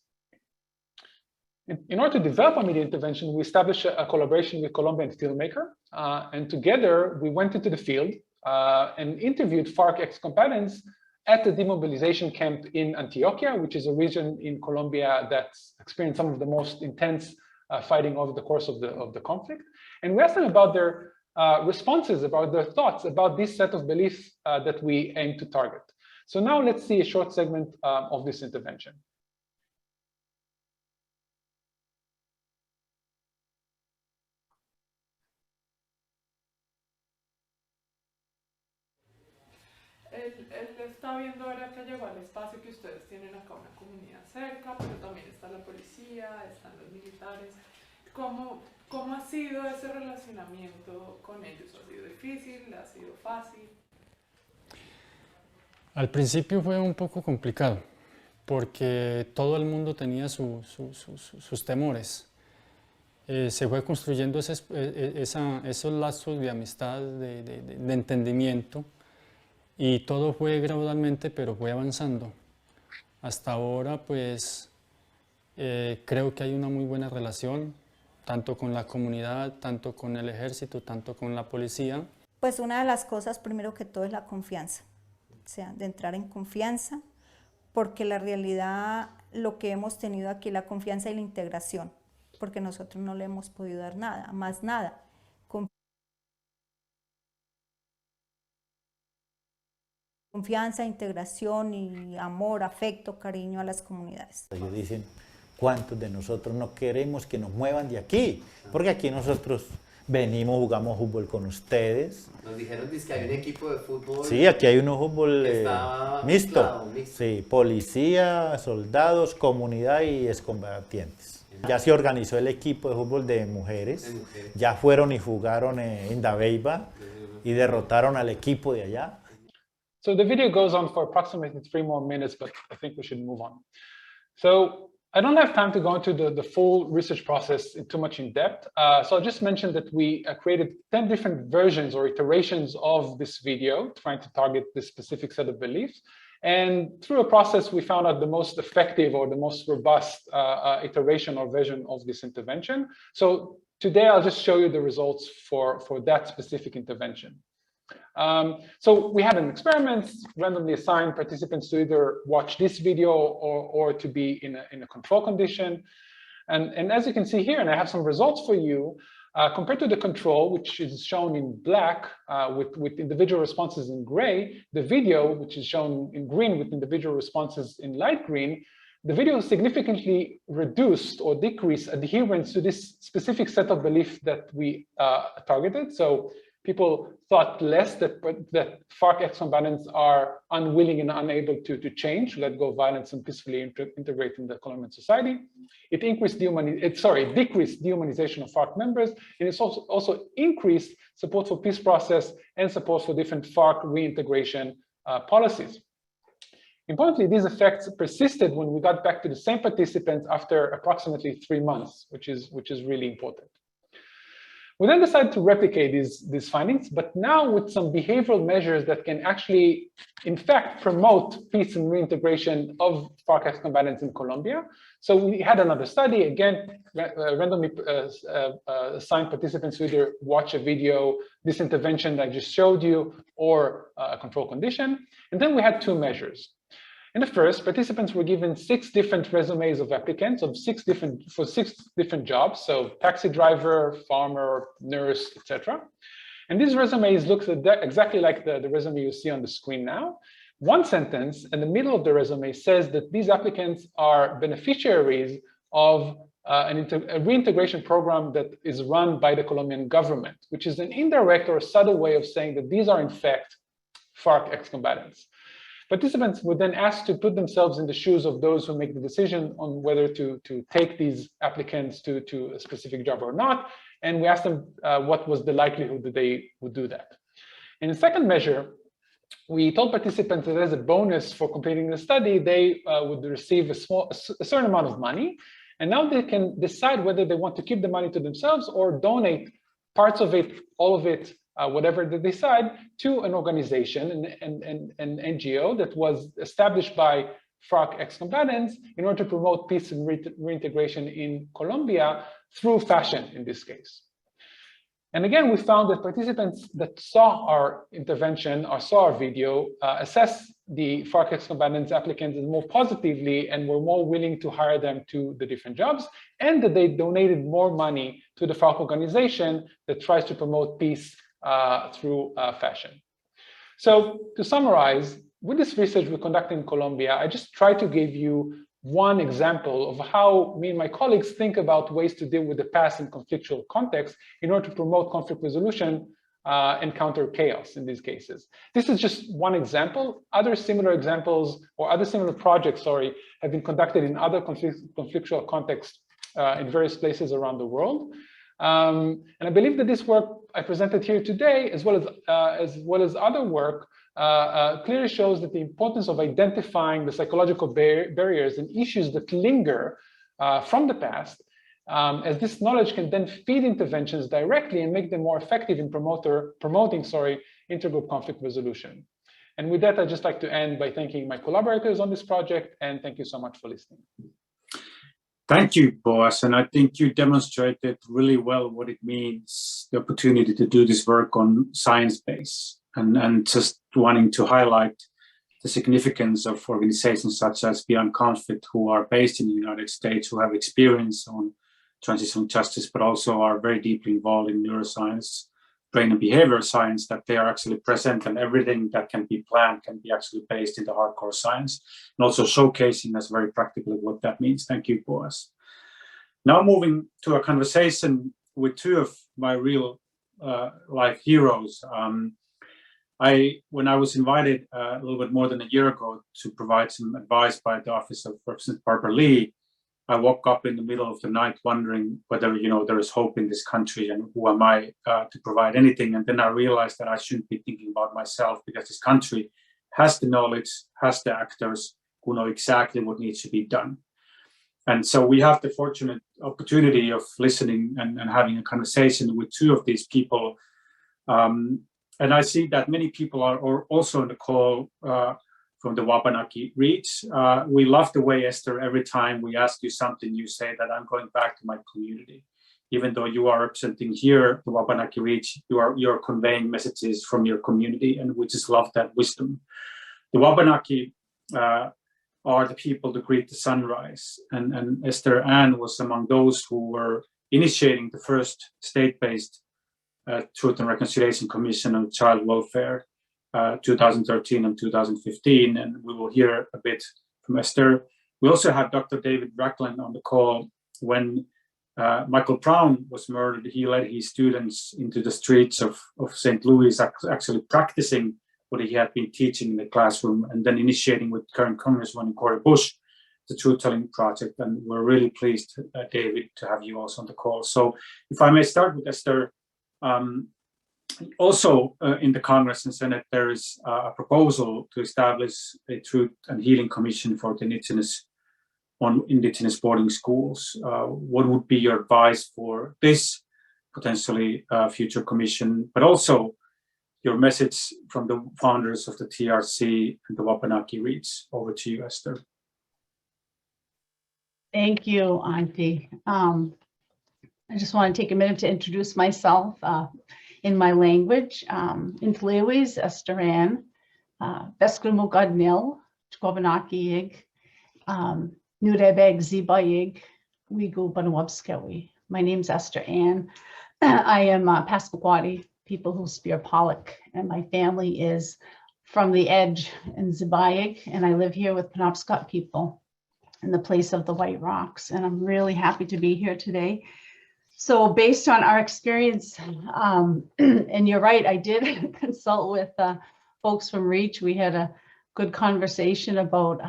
In order to develop a media intervention, we established a collaboration with Colombian filmmaker, and together we went into the field and interviewed FARC ex-combatants at the demobilization camp in Antioquia, which is a region in Colombia that's experienced some of the most intense fighting over the course of the conflict. And we asked them about their responses, about their thoughts about this set of beliefs that we aim to target. So now let's see a short segment of this intervention. Él está viendo ahora que llegó al espacio que ustedes tienen acá una comunidad cerca, pero también está la policía, están los militares. ¿Cómo ha sido ese relacionamiento con ellos? ¿Ha sido difícil? ¿Ha sido fácil? Al principio fue un poco complicado, porque todo el mundo tenía sus temores. Se fue construyendo esos lazos de amistad, de entendimiento, y todo fue gradualmente, pero fue avanzando. Hasta ahora, pues, creo que hay una muy buena relación, tanto con la comunidad, tanto con el ejército, tanto con la policía. Pues una de las cosas, primero que todo, es la confianza. O sea, de entrar en confianza, porque la realidad, lo que hemos tenido aquí, la confianza y la integración, porque nosotros no le hemos podido dar nada, más nada. Confianza, integración y amor, afecto, cariño a las comunidades. Ellos dicen, ¿cuántos de nosotros no queremos que nos muevan de aquí? Porque aquí nosotros venimos, jugamos fútbol con ustedes. Nos dijeron que hay un equipo de fútbol. Sí, aquí hay un fútbol mixto. Mixto. Sí, policía, soldados, comunidad y excombatientes. Ya se organizó el equipo de fútbol de mujeres. Ya fueron y jugaron en Dabeiba y derrotaron al equipo de allá. So the video goes on for approximately 3 more minutes, but I think we should move on. So I don't have time to go into the full research process in too much in depth. So I'll just mention that we created 10 different versions or iterations of this video, trying to target this specific set of beliefs. And through a process, we found out the most effective or the most robust iteration or version of this intervention. So today, I'll just show you the results for that specific intervention. So we had an experiment, randomly assigned participants to either watch this video or to be in a control condition. And as you can see here, and I have some results for you, compared to the control, which is shown in black with individual responses in gray, the video, which is shown in green with individual responses in light green, the video significantly reduced or decreased adherence to this specific set of beliefs that we targeted. So people thought less that FARC ex-combatants are unwilling and unable to change, let go of violence and peacefully integrate in the Colombian society. It increased decreased dehumanization of FARC members, and it's also increased support for peace process and support for different FARC reintegration policies. Importantly, these effects persisted when we got back to the same participants after approximately 3 months, which is really important. We then decided to replicate these findings, but now with some behavioral measures that can actually, in fact, promote peace and reintegration of FARC ex-combatants in Colombia. So we had another study, again, randomly assigned participants to either watch a video, this intervention that I just showed you, or a control condition. And then we had 2 measures. In the first, participants were given 6 different resumes of applicants for 6 different jobs, so taxi driver, farmer, nurse, etc. And these resumes look exactly like the resume you see on the screen now. One sentence in the middle of the resume says that these applicants are beneficiaries of a reintegration program that is run by the Colombian government, which is an indirect or subtle way of saying that these are in fact FARC ex-combatants. Participants were then asked to put themselves in the shoes of those who make the decision on whether to take these applicants to a specific job or not. And we asked them what was the likelihood that they would do that. In the second measure, we told participants that as a bonus for completing the study, they would receive a certain amount of money. And now they can decide whether they want to keep the money to themselves or donate parts of it, all of it, whatever they decide, to an organization, an NGO that was established by FARC ex-combatants in order to promote peace and reintegration in Colombia through fashion in this case. And again, we found that participants that saw our intervention or saw our video assessed the FARC ex-combatants applicants more positively and were more willing to hire them to the different jobs, and that they donated more money to the FARC organization that tries to promote peace through fashion. So to summarize, with this research we conducted in Colombia, I just tried to give you one example of how me and my colleagues think about ways to deal with the past in conflictual contexts in order to promote conflict resolution and counter chaos in these cases. This is just one example. Other similar examples or other similar projects, have been conducted in other conflictual contexts in various places around the world. And I believe that this work I presented here today, as well as other work, clearly shows that the importance of identifying the psychological barriers and issues that linger from the past, as this knowledge can then feed interventions directly and make them more effective in promoting intergroup conflict resolution. And with that, I'd just like to end by thanking my collaborators on this project, and thank you so much for listening. Thank you, Boaz, and I think you demonstrated really well what it means, the opportunity to do this work on science-based, and just wanting to highlight the significance of organizations such as Beyond Conflict, who are based in the United States, who have experience on transitional justice, but also are very deeply involved in neuroscience brain and behavior science, that they are actually present, and everything that can be planned can be actually based in the hardcore science, and also showcasing us very practically what that means. Thank you, Boaz. Now moving to a conversation with two of my real life heroes. When I was invited a little bit more than a year ago to provide some advice by the office of Representative Barbara Lee, I woke up in the middle of the night wondering whether, there is hope in this country, and who am I to provide anything. And then I realized that I shouldn't be thinking about myself, because this country has the knowledge, has the actors who know exactly what needs to be done. And so we have the fortunate opportunity of listening and having a conversation with two of these people. And I see that many people are also on the call from the Wabanaki REACH. We love the way, Esther, every time we ask you something, you say that I'm going back to my community. Even though you are representing here the Wabanaki REACH, you're conveying messages from your community, and we just love that wisdom. The Wabanaki are the people to greet the sunrise. And Esther Ann was among those who were initiating the first state-based Truth and Reconciliation Commission on Child Welfare, 2013 and 2015, and we will hear a bit from Esther. We also have Dr. David Racklin on the call. When Michael Brown was murdered, he led his students into the streets of St. Louis, actually practicing what he had been teaching in the classroom, and then initiating with current Congresswoman Cori Bush the Truth-Telling Project. And we're really pleased, David, to have you also on the call. So if I may start with Esther, also in the Congress and Senate, there is a proposal to establish a Truth and Healing Commission for the Indigenous boarding schools. What would be your advice for this potentially future commission, but also your message from the founders of the TRC and the Wabanaki REACH? Over to you, Esther. Thank you, Antti. I just want to take a minute to introduce myself in my language. In Tlewis, Esther Ann, Beskrimukad Nil, Wabanaki, Nurebeg Zibayig, Wigu Banwabskewi. My name's Esther Ann. I am Passamaquoddy, people who speak Pollock, and my family is from the edge in Zibayig, and I live here with Penobscot people in the place of the White Rocks, and I'm really happy to be here today. So based on our experience, and you're right, I did consult with folks from REACH. We had a good conversation about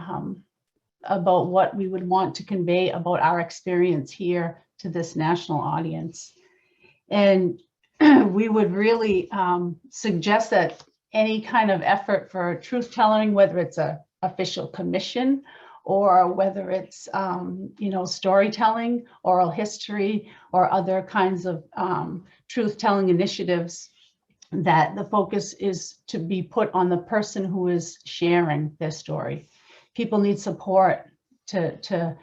what we would want to convey about our experience here to this national audience. And we would really suggest that any kind of effort for truth-telling, whether it's an official commission or whether it's storytelling, oral history, or other kinds of truth-telling initiatives, that the focus is to be put on the person who is sharing their story. People need support to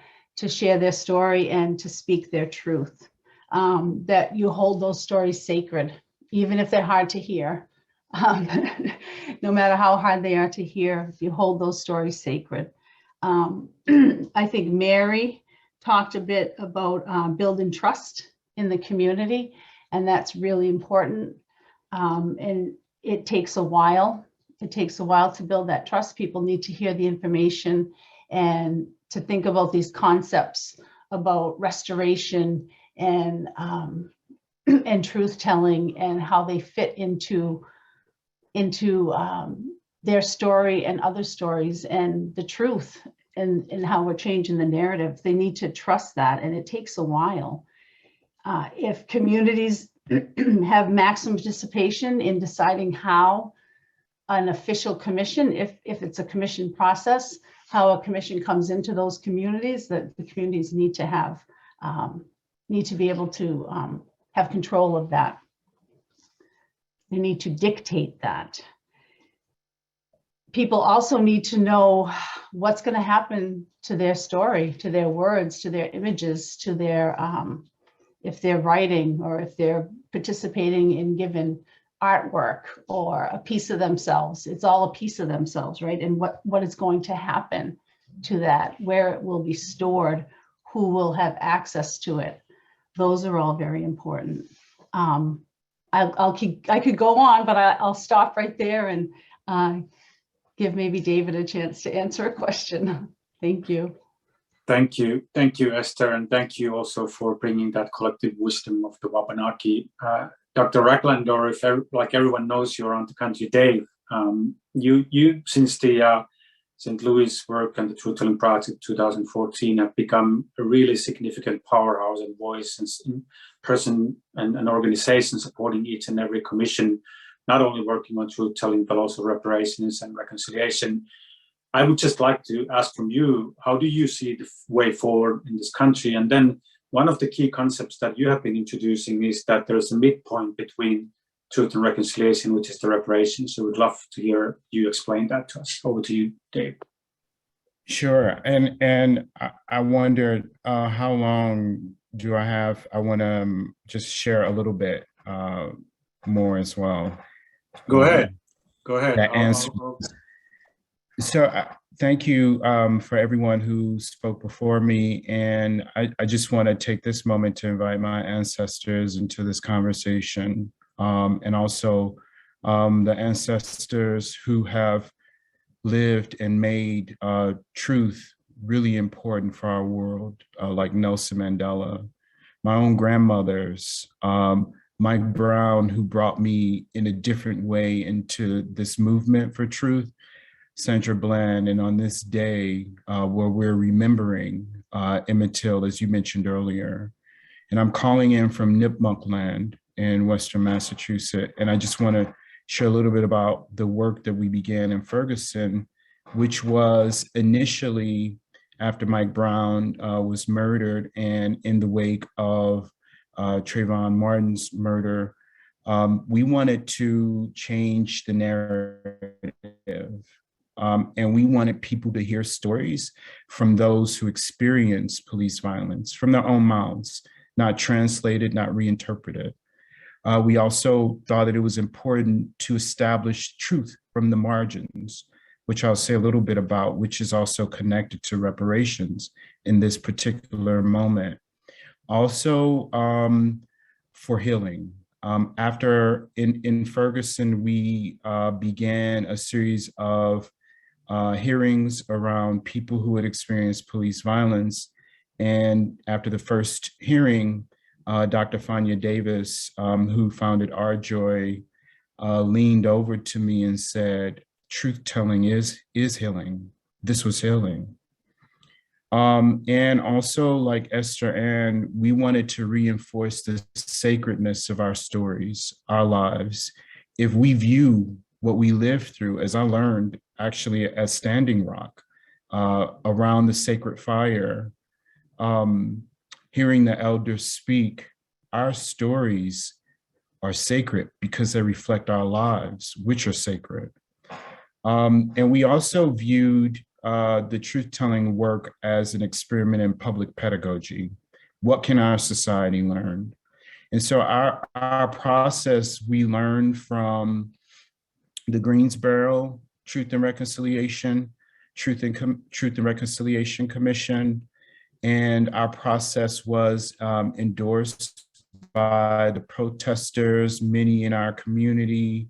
share their story and to speak their truth. That you hold those stories sacred, even if they're hard to hear. No matter how hard they are to hear, you hold those stories sacred. I think Mary talked a bit about building trust in the community, and that's really important. And it takes a while. It takes a while to build that trust. People need to hear the information and to think about these concepts about restoration and truth-telling and how they fit into their story and other stories and the truth and how we're changing the narrative. They need to trust that, and it takes a while. If communities have maximum participation in deciding how an official commission, if it's a commission process, how a commission comes into those communities, that the communities need to be able to have control of that. They need to dictate that. People also need to know what's going to happen to their story, to their words, to their images, to their, if they're writing or if they're participating in given artwork or a piece of themselves. It's all a piece of themselves, right? And what is going to happen to that, where it will be stored, who will have access to it. Those are all very important. I could go on, but I'll stop right there and give maybe David a chance to answer a question. Thank you. Thank you, Esther, and thank you also for bringing that collective wisdom of the Wabanaki. Dr. Ragland, or if like everyone knows, you're on the country, Dave. You since the St. Louis work and the Truth Telling Project 2014 have become a really significant powerhouse and voice and person and an organization supporting each and every commission, not only working on truth telling, but also reparations and reconciliation. I would just like to ask from you, how do you see the way forward in this country? And then one of the key concepts that you have been introducing is that there's a midpoint between truth and reconciliation, which is the reparations. So we'd love to hear you explain that to us. Over to you, Dave. Sure. And I wondered how long do I have? I want to just share a little bit more as well. Go ahead. That answer. So thank you for everyone who spoke before me. And I just want to take this moment to invite my ancestors into this conversation. And also the ancestors who have lived and made truth really important for our world, like Nelson Mandela, my own grandmothers, Mike Brown, who brought me in a different way into this movement for truth, Sandra Bland, and on this day where we're remembering Emmett Till, as you mentioned earlier. And I'm calling in from Nipmuc land in Western Massachusetts. And I just want to share a little bit about the work that we began in Ferguson, which was initially after Mike Brown was murdered, and in the wake of Trayvon Martin's murder, we wanted to change the narrative. And we wanted people to hear stories from those who experience police violence from their own mouths, not translated, not reinterpreted. We also thought that it was important to establish truth from the margins, which I'll say a little bit about, which is also connected to reparations in this particular moment. Also for healing. After in Ferguson, we began a series of hearings around people who had experienced police violence. And after the first hearing, Dr. Fania Davis, who founded Our Joy, leaned over to me and said, truth telling is healing. This was healing. And also, like Esther Ann, we wanted to reinforce the sacredness of our stories, our lives. If we view what we lived through, as I learned actually at Standing Rock, around the sacred fire, hearing the elders speak, our stories are sacred because they reflect our lives, which are sacred. And we also viewed the truth-telling work as an experiment in public pedagogy. What can our society learn? And so our process, we learned from the Greensboro Truth and Reconciliation, Truth and Reconciliation Commission. And our process was endorsed by the protesters, many in our community,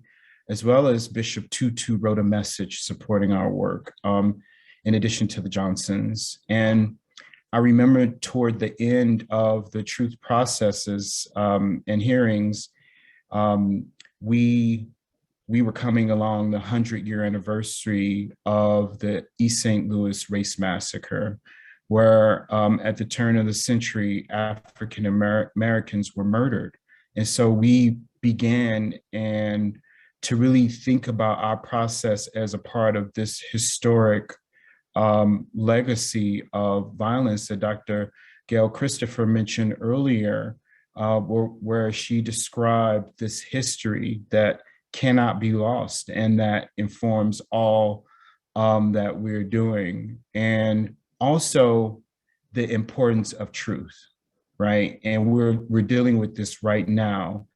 as well as Bishop Tutu wrote a message supporting our work, in addition to the Johnsons. And I remember toward the end of the truth processes and hearings, we were coming along the 100-year anniversary of the East St. Louis race massacre, where at the turn of the century, African Americans were murdered. And so we began to really think about our process as a part of this historic legacy of violence that Dr. Gail Christopher mentioned earlier, where she described this history that cannot be lost and that informs all that we're doing. And also the importance of truth, right? And we're dealing with this right now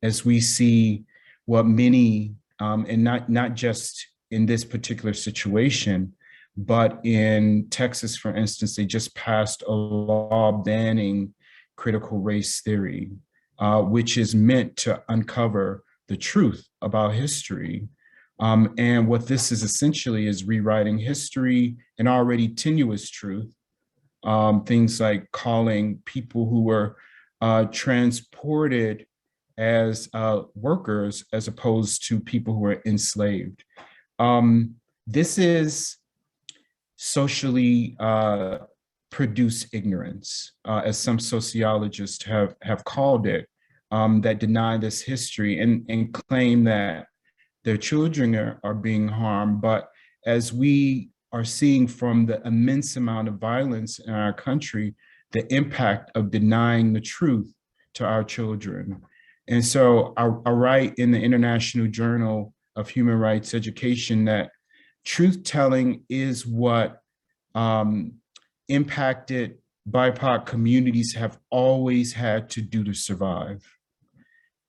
as we see what many, and not just in this particular situation, but in Texas, for instance, they just passed a law banning critical race theory. which is meant to uncover the truth about history. And what this is essentially is rewriting history and already tenuous truth. Things like calling people who were transported as workers as opposed to people who were enslaved. This is socially produced ignorance, as some sociologists have called it, that deny this history and claim that their children are being harmed. But as we are seeing from the immense amount of violence in our country, the impact of denying the truth to our children. And so I write in the International Journal of Human Rights Education that truth-telling is what impacted BIPOC communities have always had to do to survive.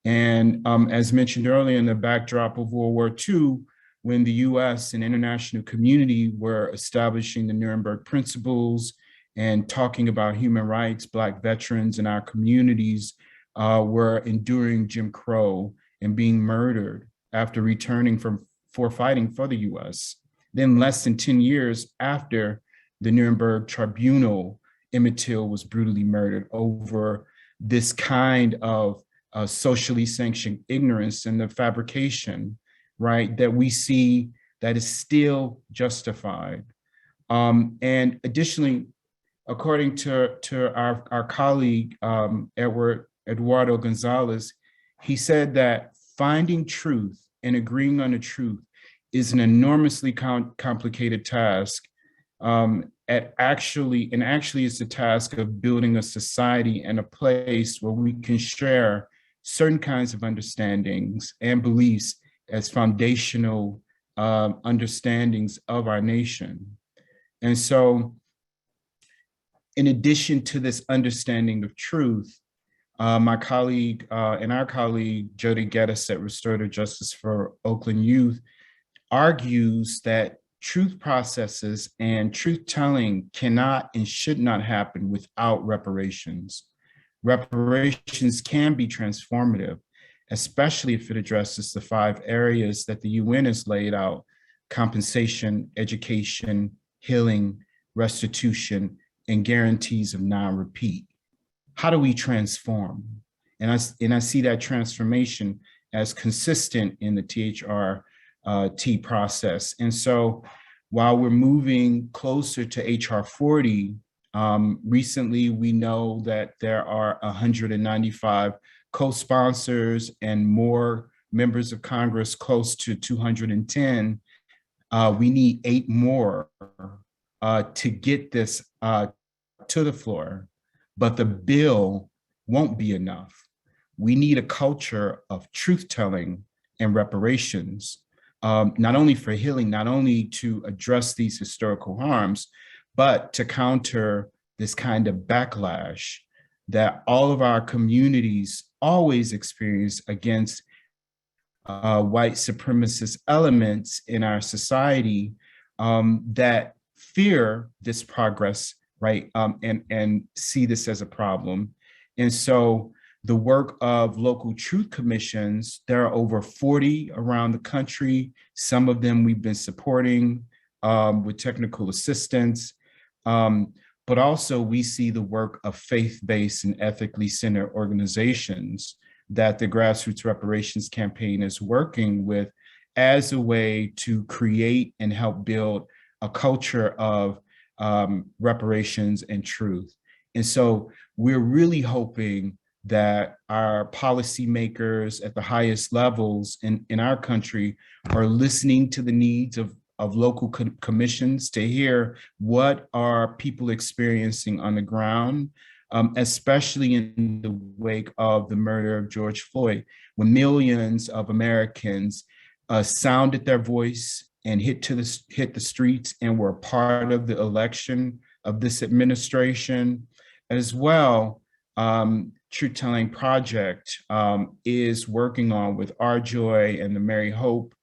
And as mentioned earlier, in the backdrop of World War II, when the US and international community were establishing the Nuremberg Principles and talking about human rights, Black veterans in our communities were enduring Jim Crow and being murdered after returning for fighting for the US. Then less than 10 years after the Nuremberg Tribunal, Emmett Till was brutally murdered over this kind of socially sanctioned ignorance and the fabrication, right, that we see that is still justified. And additionally, according to our colleague, Eduardo Gonzalez, he said that finding truth and agreeing on the truth is an enormously complicated task. Actually it's the task of building a society and a place where we can share certain kinds of understandings and beliefs as foundational understandings of our nation. And so, in addition to this understanding of truth, my colleague and our colleague, Jody Geddes at Restorative Justice for Oakland Youth, argues that truth processes and truth-telling cannot and should not happen without reparations. Reparations can be transformative, especially if it addresses the 5 areas that the UN has laid out: compensation, education, healing, restitution, and guarantees of non-repeat. How do we transform? And I see that transformation as consistent in the THRT process. And so while we're moving closer to HR 40, recently we know that there are 195 co-sponsors and more members of Congress, close to 210. We need 8 more to get this to the floor, but the bill won't be enough. We need a culture of truth-telling and reparations, not only for healing, not only to address these historical harms, but to counter this kind of backlash that all of our communities always experience against white supremacist elements in our society that fear this progress, right, and see this as a problem. And so the work of local truth commissions, there are over 40 around the country. Some of them we've been supporting with technical assistance. But also we see the work of faith-based and ethically centered organizations that the Grassroots Reparations Campaign is working with as a way to create and help build a culture of reparations and truth. And so we're really hoping that our policymakers at the highest levels in our country are listening to the needs of local commissions to hear what are people experiencing on the ground, especially in the wake of the murder of George Floyd, when millions of Americans sounded their voice and hit the streets and were part of the election of this administration. As well, Truth Telling Project is working on with Our Joy and the Mary Hoch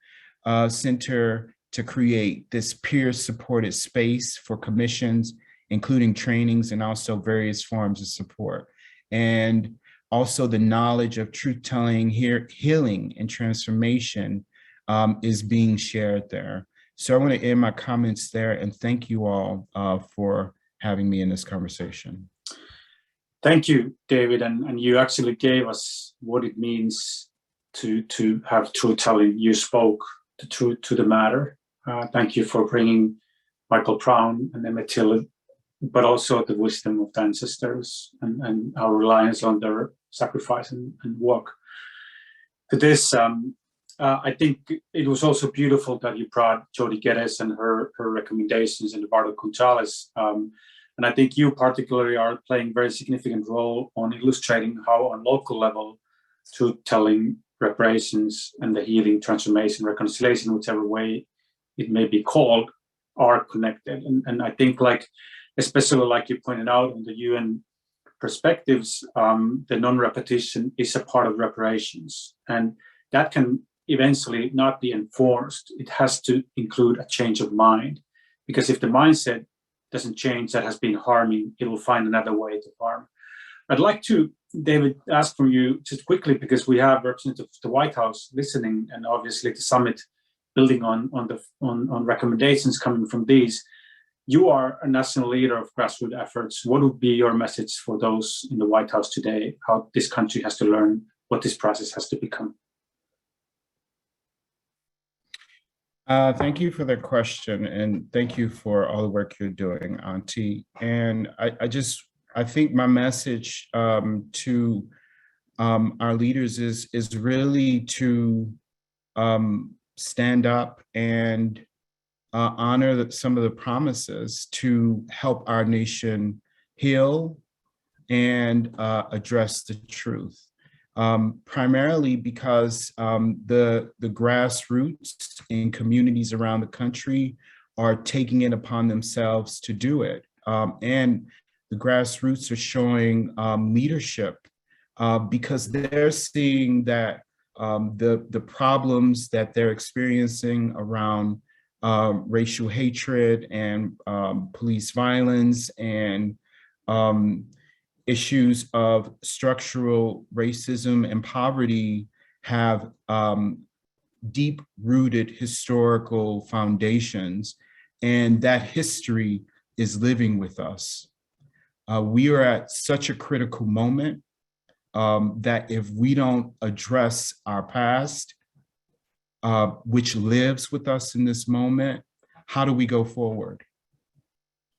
Center to create this peer-supported space for commissions, including trainings and also various forms of support. And also the knowledge of truth-telling, healing, and transformation is being shared there. So I want to end my comments there and thank you all for having me in this conversation. Thank you, David. And you actually gave us what it means to have truth-telling. You spoke the truth to the matter. Thank you for bringing Michael Brown and Emmett Till, but also the wisdom of the ancestors and our reliance on their sacrifice and work. To this, I think it was also beautiful that you brought Jody Geddes and her recommendations and Eduardo Gonzalez. And I think you particularly are playing a very significant role on illustrating how on local level, truth-telling, reparations, and the healing, transformation, reconciliation, whichever way it may be called, are connected. And I think, like, especially like you pointed out on the UN perspectives, the non-repetition is a part of reparations. And that can eventually not be enforced. It has to include a change of mind. Because if the mindset doesn't change that has been harming, it will find another way to harm. I'd like to, David, ask from you just quickly, because we have representatives of the White House listening, and obviously the summit building on recommendations coming from these. You are a national leader of grassroots efforts. What would be your message for those in the White House today, how this country has to learn what this process has to become? Thank you for the question, and thank you for all the work you're doing, Auntie. And I think my message to our leaders is really to stand up and honor some of the promises to help our nation heal and address the truth. Primarily because the grassroots in communities around the country are taking it upon themselves to do it. And the grassroots are showing leadership because they're seeing that the problems that they're experiencing around racial hatred and police violence and issues of structural racism and poverty have deep-rooted historical foundations, and that history is living with us. We are at such a critical moment that if we don't address our past, which lives with us in this moment, how do we go forward?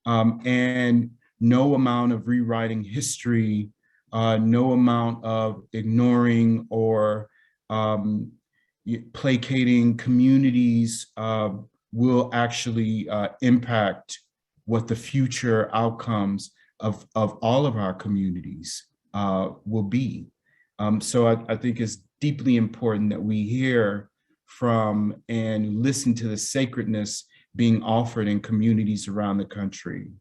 And no amount of rewriting history, no amount of ignoring or placating communities will actually impact what the future outcomes of all of our communities will be. So I think it's deeply important that we hear from and listen to the sacredness being offered in communities around the country.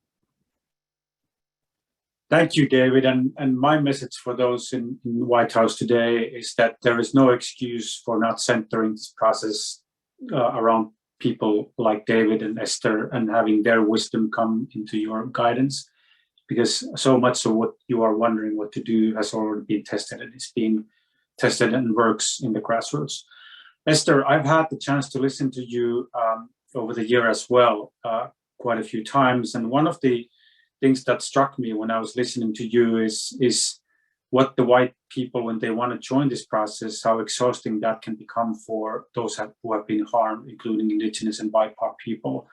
Thank you, David. And my message for those in the White House today is that there is no excuse for not centering this process around people like David and Esther and having their wisdom come into your guidance, because so much of what you are wondering what to do has already been tested, and it's being tested and works in the grassroots. Esther, I've had the chance to listen to you over the year as well, quite a few times. And one of the things that struck me when I was listening to you is what the white people, when they want to join this process, how exhausting that can become for those who have been harmed, including Indigenous and BIPOC people.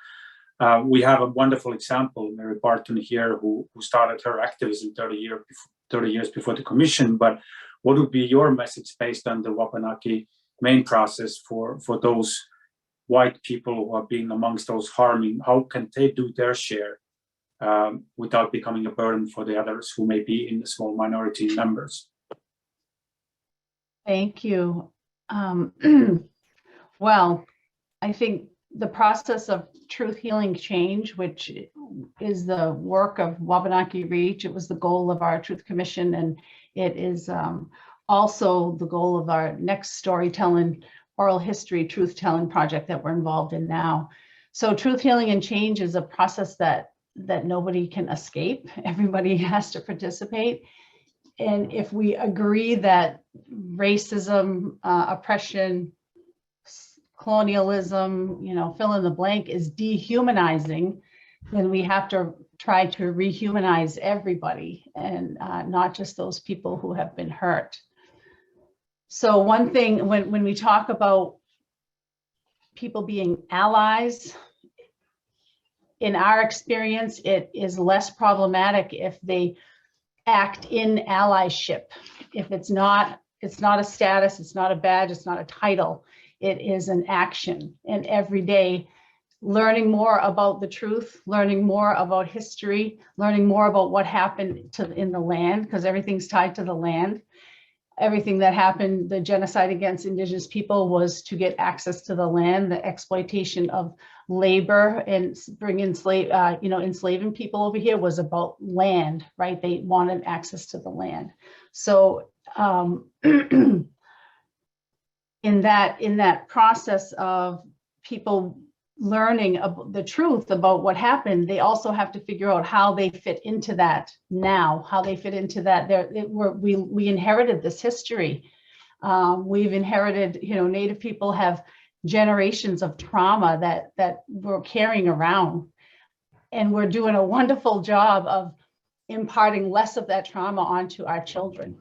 We have a wonderful example, Mary Barton here, who started her activism 30 years before the commission. But what would be your message based on the Wabanaki main process for those white people who have been amongst those harming? How can they do their share without becoming a burden for the others who may be in the small minority numbers? Thank you. Well, I think the process of truth healing change, which is the work of Wabanaki REACH, it was the goal of our Truth Commission, and it is also the goal of our next storytelling, oral history, truth-telling project that we're involved in now. So truth healing and change is a process that nobody can escape. Everybody has to participate. And if we agree that racism, oppression, colonialism, fill in the blank is dehumanizing, then we have to try to rehumanize everybody and not just those people who have been hurt. So one thing, when we talk about people being allies, in our experience, it is less problematic if they act in allyship. If it's not a status, it's not a badge, it's not a title, it is an action. And every day, learning more about the truth, learning more about history, learning more about what happened in the land, because everything's tied to the land. Everything that happened, the genocide against Indigenous people was to get access to the land, the exploitation of labor and enslaving people over here was about land, right? They wanted access to the land. So in that process of people learning about the truth about what happened, they also have to figure out how they fit into that now, how they fit into that. We inherited this history. We've inherited, Native people have generations of trauma that we're carrying around. And we're doing a wonderful job of imparting less of that trauma onto our children.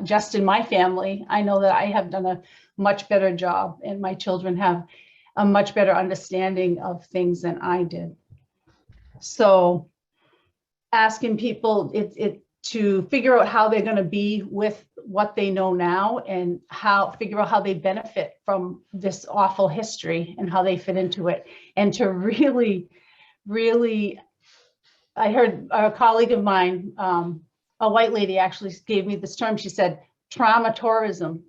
Just in my family, I know that I have done a much better job, and my children have a much better understanding of things than I did. So asking people to figure out how they're going to be with what they know now, and figure out how they benefit from this awful history and how they fit into it. And to really, I heard a colleague of mine, a white lady actually gave me this term. She said, trauma tourism.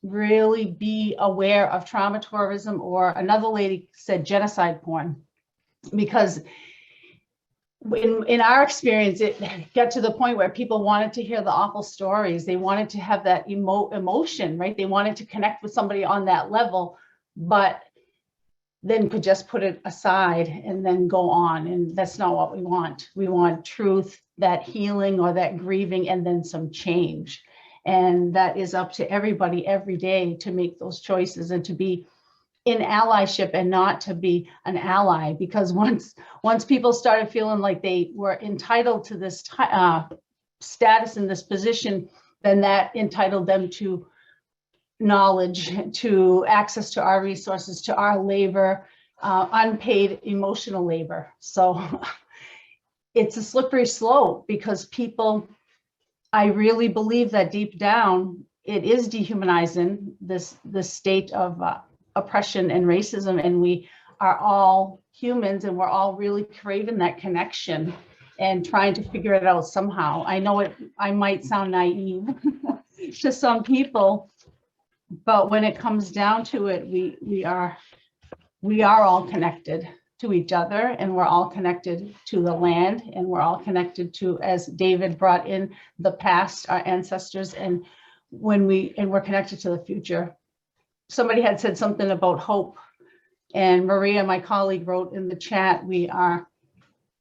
Really be aware of trauma tourism, or another lady said genocide porn, because in our experience, it got to the point where people wanted to hear the awful stories. They wanted to have that emotion, right? They wanted to connect with somebody on that level, but then could just put it aside and then go on. And that's not what we want. We want truth, that healing or that grieving, and then some change. And that is up to everybody every day to make those choices and to be in allyship and not to be an ally. Because once people started feeling like they were entitled to this status in this position, then that entitled them to knowledge, to access to our resources, to our labor, unpaid emotional labor. So it's a slippery slope, because people, I really believe that deep down, it is dehumanizing, this state of oppression and racism, and we are all humans, and we're all really craving that connection and trying to figure it out somehow. I know I might sound naive to some people, but when it comes down to it, we are all connected to each other, and we're all connected to the land, and we're all connected to, as David brought in, the past, our ancestors, and we're connected to the future. Somebody had said something about hope, and Maria, my colleague, wrote in the chat, we are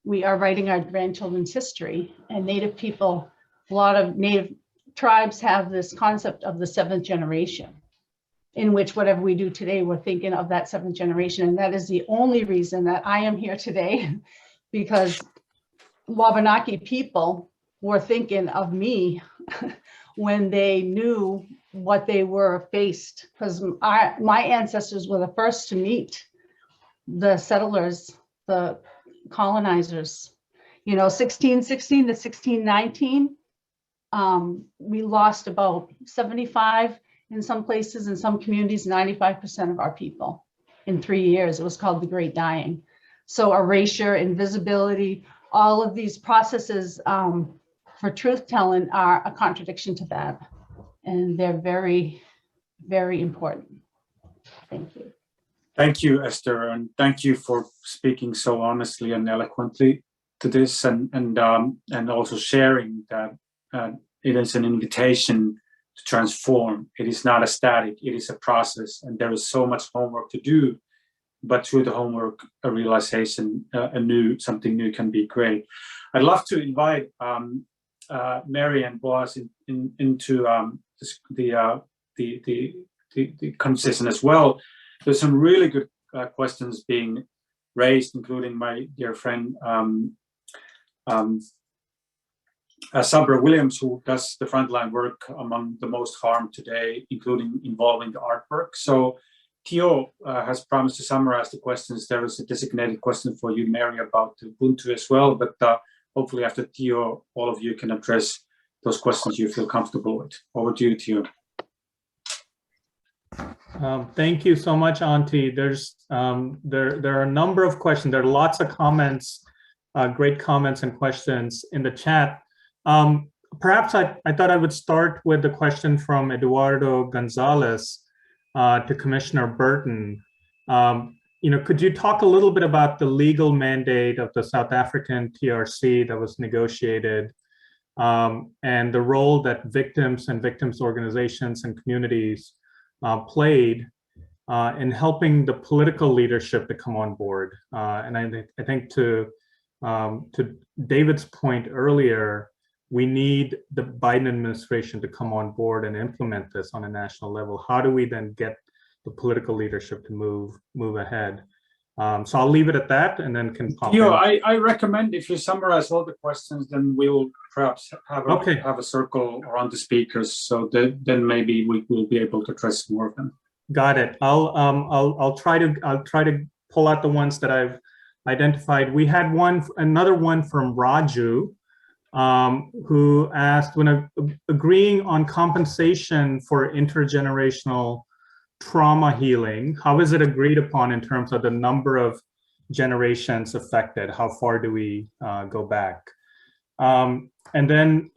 writing our grandchildren's history. And Native people, a lot of Native tribes have this concept of the seventh generation, in which whatever we do today, we're thinking of that seventh generation. And that is the only reason that I am here today, because Wabanaki people were thinking of me when they knew what they were faced, because my ancestors were the first to meet the settlers, the colonizers. 1616 to 1619, we lost about 75, in some places, in some communities, 95% of our people in 3 years. It was called the Great Dying. So erasure, invisibility, all of these processes for truth telling are a contradiction to that. And they're very, very important. Thank you. Thank you, Esther, and thank you for speaking so honestly and eloquently to this, and also sharing that it is an invitation to transform. It is not a static, it is a process, and there is so much homework to do, but through the homework, a realization, something new can be great. I'd love to invite Mary and Boaz into the conversation as well. There's some really good questions being raised, including my dear friend Sabra Williams, who does the frontline work among the most harmed today, including involving the artwork. So Theo has promised to summarize the questions. There is a designated question for you, Mary, about Ubuntu as well, but hopefully after Theo, all of you can address those questions you feel comfortable with. Over to you, Theo. Thank you so much, Auntie. There's there are a number of questions. There are lots of comments, great comments and questions in the chat. Perhaps I thought I would start with the question from Eduardo Gonzalez to Commissioner Burton. You know, could you talk a little bit about the legal mandate of the South African TRC that was negotiated, and the role that victims and victims organizations and communities played in helping the political leadership to come on board? And I think to David's point earlier, we need the Biden administration to come on board and implement this on a national level. How do we then get the political leadership to move ahead? So I'll leave it at that, and then can pop Theo, in. I recommend if you summarize all the questions, then we will perhaps have a circle around the speakers, so that then maybe we will be able to address more of them. Got it. I'll try to pull out the ones that I've identified. We had another one from Raju, who asked, when agreeing on compensation for intergenerational trauma healing, how is it agreed upon in terms of the number of generations affected? How far do we go back? And then,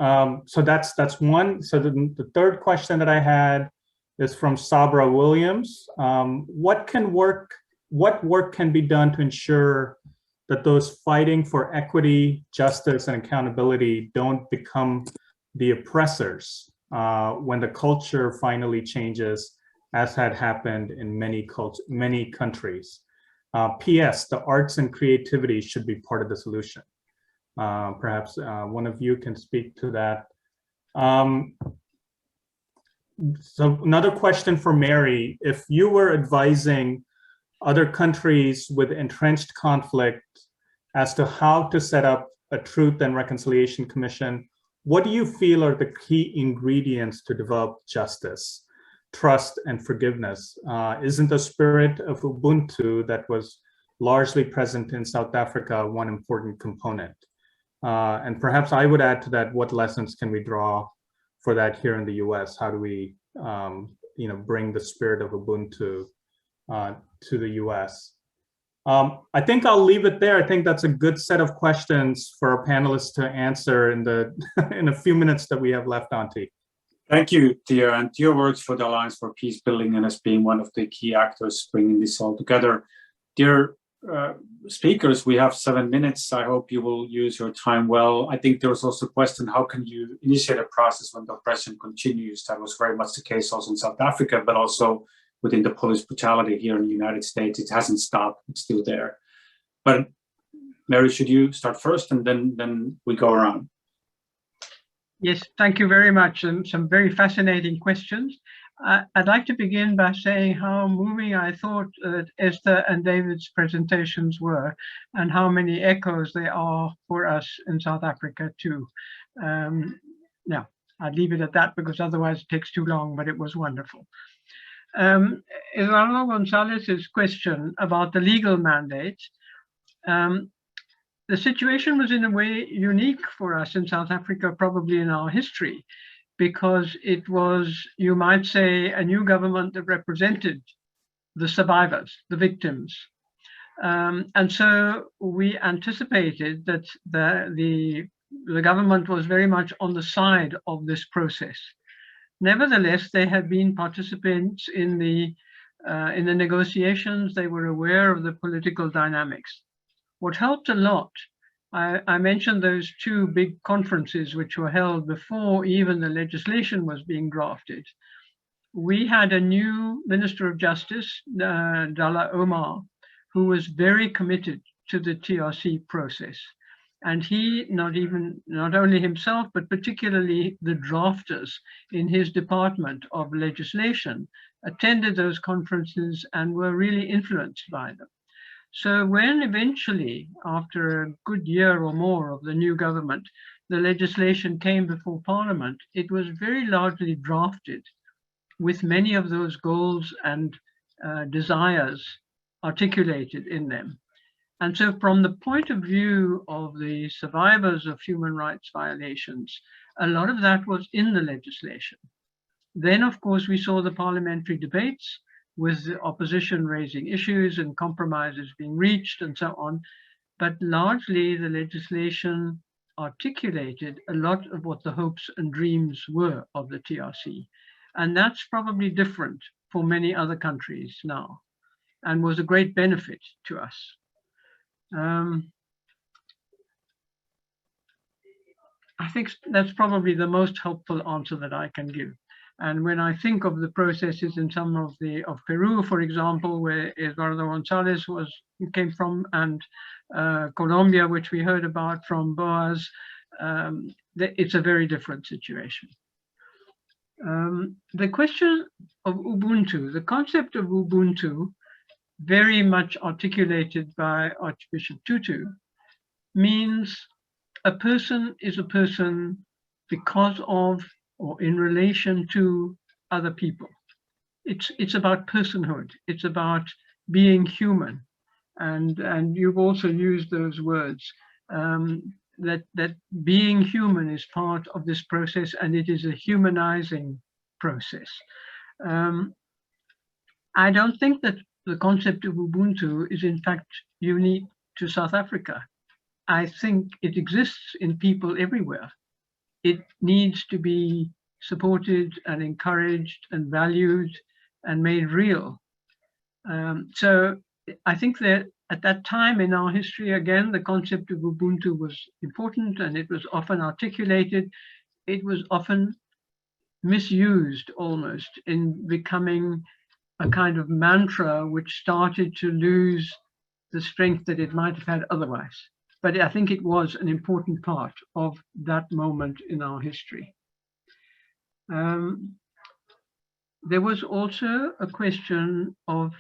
so that's one. So the third question that I had is from Sabra Williams. What work can be done to ensure that those fighting for equity, justice, and accountability don't become the oppressors when the culture finally changes, as had happened in many countries? P.S. The arts and creativity should be part of the solution. Perhaps one of you can speak to that. So another question for Mary: if you were advising other countries with entrenched conflict as to how to set up a Truth and Reconciliation Commission, what do you feel are the key ingredients to develop justice, trust, and forgiveness? Isn't the spirit of Ubuntu that was largely present in South Africa one important component? And perhaps I would add to that, what lessons can we draw for that here in the US? How do we bring the spirit of Ubuntu to the US? I think I'll leave it there. I think that's a good set of questions for our panelists to answer in a few minutes that we have left, Auntie. Thank you, Theo, and Theo works for the Alliance for Peacebuilding and has been one of the key actors bringing this all together. Dear speakers, we have 7 minutes. I hope you will use your time well. I think there was also a question, how can you initiate a process when the oppression continues? That was very much the case also in South Africa, but also within the police brutality here in the United States. It hasn't stopped, it's still there. But Mary, should you start first, and then we go around? Yes, thank you very much. Some very fascinating questions. I'd like to begin by saying how moving I thought Esther and David's presentations were, and how many echoes they are for us in South Africa too. Now, I'd leave it at that because otherwise it takes too long, but it was wonderful. Eduardo Gonzalez's question about the legal mandate. The situation was in a way unique for us in South Africa, probably in our history, because it was, you might say, a new government that represented the survivors, the victims. And so we anticipated that the government was very much on the side of this process. Nevertheless, they had been participants in the negotiations. They were aware of the political dynamics. What helped a lot, I mentioned those two big conferences which were held before even the legislation was being drafted. We had a new Minister of Justice, Dalla Omar, who was very committed to the TRC process. And he, not only himself, but particularly the drafters in his department of legislation, attended those conferences and were really influenced by them. So when eventually, after a good year or more of the new government, the legislation came before Parliament, it was very largely drafted with many of those goals and desires articulated in them. And so from the point of view of the survivors of human rights violations, a lot of that was in the legislation. Then, of course, we saw the parliamentary debates with the opposition raising issues and compromises being reached and so on. But largely the legislation articulated a lot of what the hopes and dreams were of the TRC. And that's probably different for many other countries now and was a great benefit to us. I think that's probably the most helpful answer that I can give. And when I think of the processes in some of Peru, for example, where Eduardo González came from, and Colombia, which we heard about from Boaz, it's a very different situation. The question of Ubuntu, the concept of Ubuntu, very much articulated by Archbishop Tutu, means a person is a person because of or in relation to other people. It's about personhood. It's about being human. And you've also used those words, that being human is part of this process, and it is a humanizing process. I don't think that the concept of Ubuntu is in fact unique to South Africa. I think it exists in people everywhere. It needs to be supported and encouraged and valued and made real. So I think that at that time in our history, again, the concept of Ubuntu was important and it was often articulated. It was often misused almost in becoming a kind of mantra which started to lose the strength that it might have had otherwise. But I think it was an important part of that moment in our history. There was also a question of,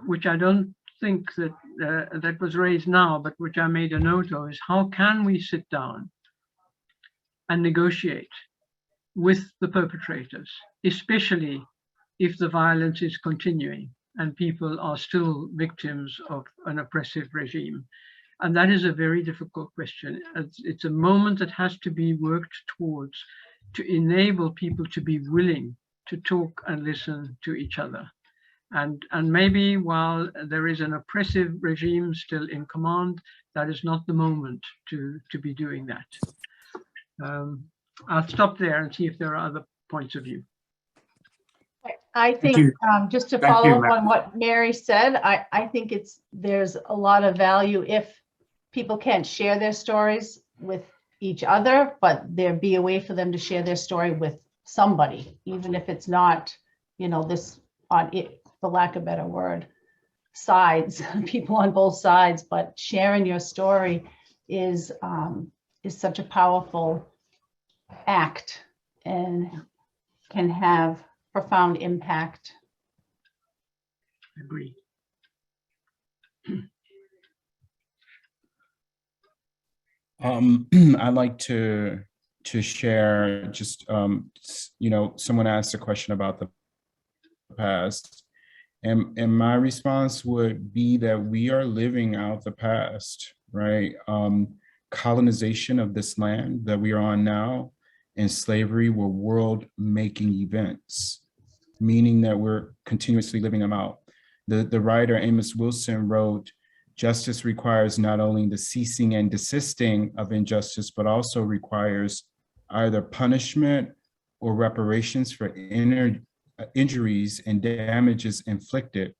which I don't think that that was raised now, but which I made a note of, is how can we sit down and negotiate with the perpetrators, especially if the violence is continuing and people are still victims of an oppressive regime. And that is a very difficult question. It's a moment that has to be worked towards to enable people to be willing to talk and listen to each other. And maybe while there is an oppressive regime still in command, that is not the moment to be doing that. I'll stop there and see if there are other points of view. I think just to follow up on what Mary said, I think there's a lot of value if people can't share their stories with each other, but there be a way for them to share their story with somebody, even if it's not, this on it, for lack of a better word, sides, people on both sides, but sharing your story is such a powerful act and can have profound impact. Agreed. I'd like to share just, someone asked a question about the past. And my response would be that we are living out the past, right? Colonization of this land that we are on now and slavery were world-making events, meaning that we're continuously living them out. The writer Amos Wilson wrote, "Justice requires not only the ceasing and desisting of injustice, but also requires either punishment or reparations for injuries and damages inflicted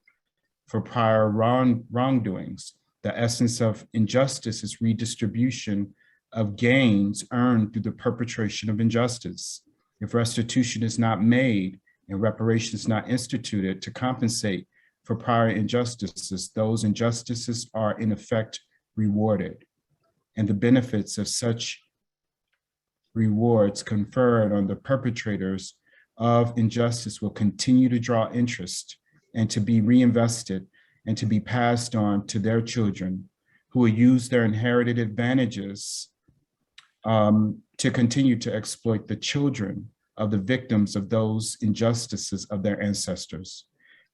for prior wrongdoings. The essence of injustice is redistribution of gains earned through the perpetration of injustice. If restitution is not made and reparations not instituted to compensate for prior injustices, those injustices are in effect rewarded." and the benefits of such rewards conferred on the perpetrators of injustice will continue to draw interest and to be reinvested and to be passed on to their children, who will use their inherited advantages to continue to exploit the children of the victims of those injustices of their ancestors.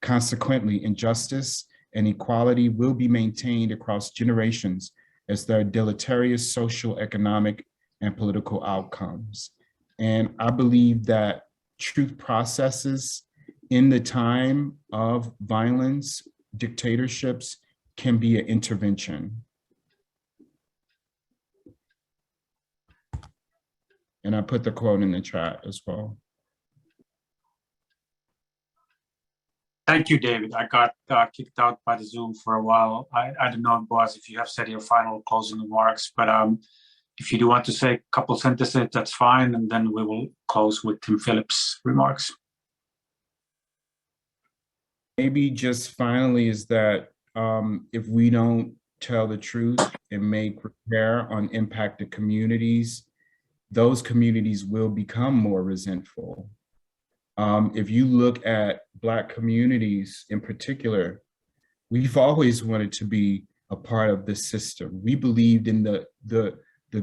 Consequently, injustice and equality will be maintained across generations as their deleterious social, economic, and political outcomes. And I believe that truth processes in the time of violence, dictatorships, can be an intervention. And I put the quote in the chat as well. Thank you, David. I got kicked out by the Zoom for a while. I don't know, Boaz, if you have said your final closing remarks, but if you do want to say a couple sentences, that's fine, and then we will close with Tim Phillips' remarks. Maybe just finally is that if we don't tell the truth and make repair on impacted communities, those communities will become more resentful. If you look at Black communities in particular, we've always wanted to be a part of the system. We believed in the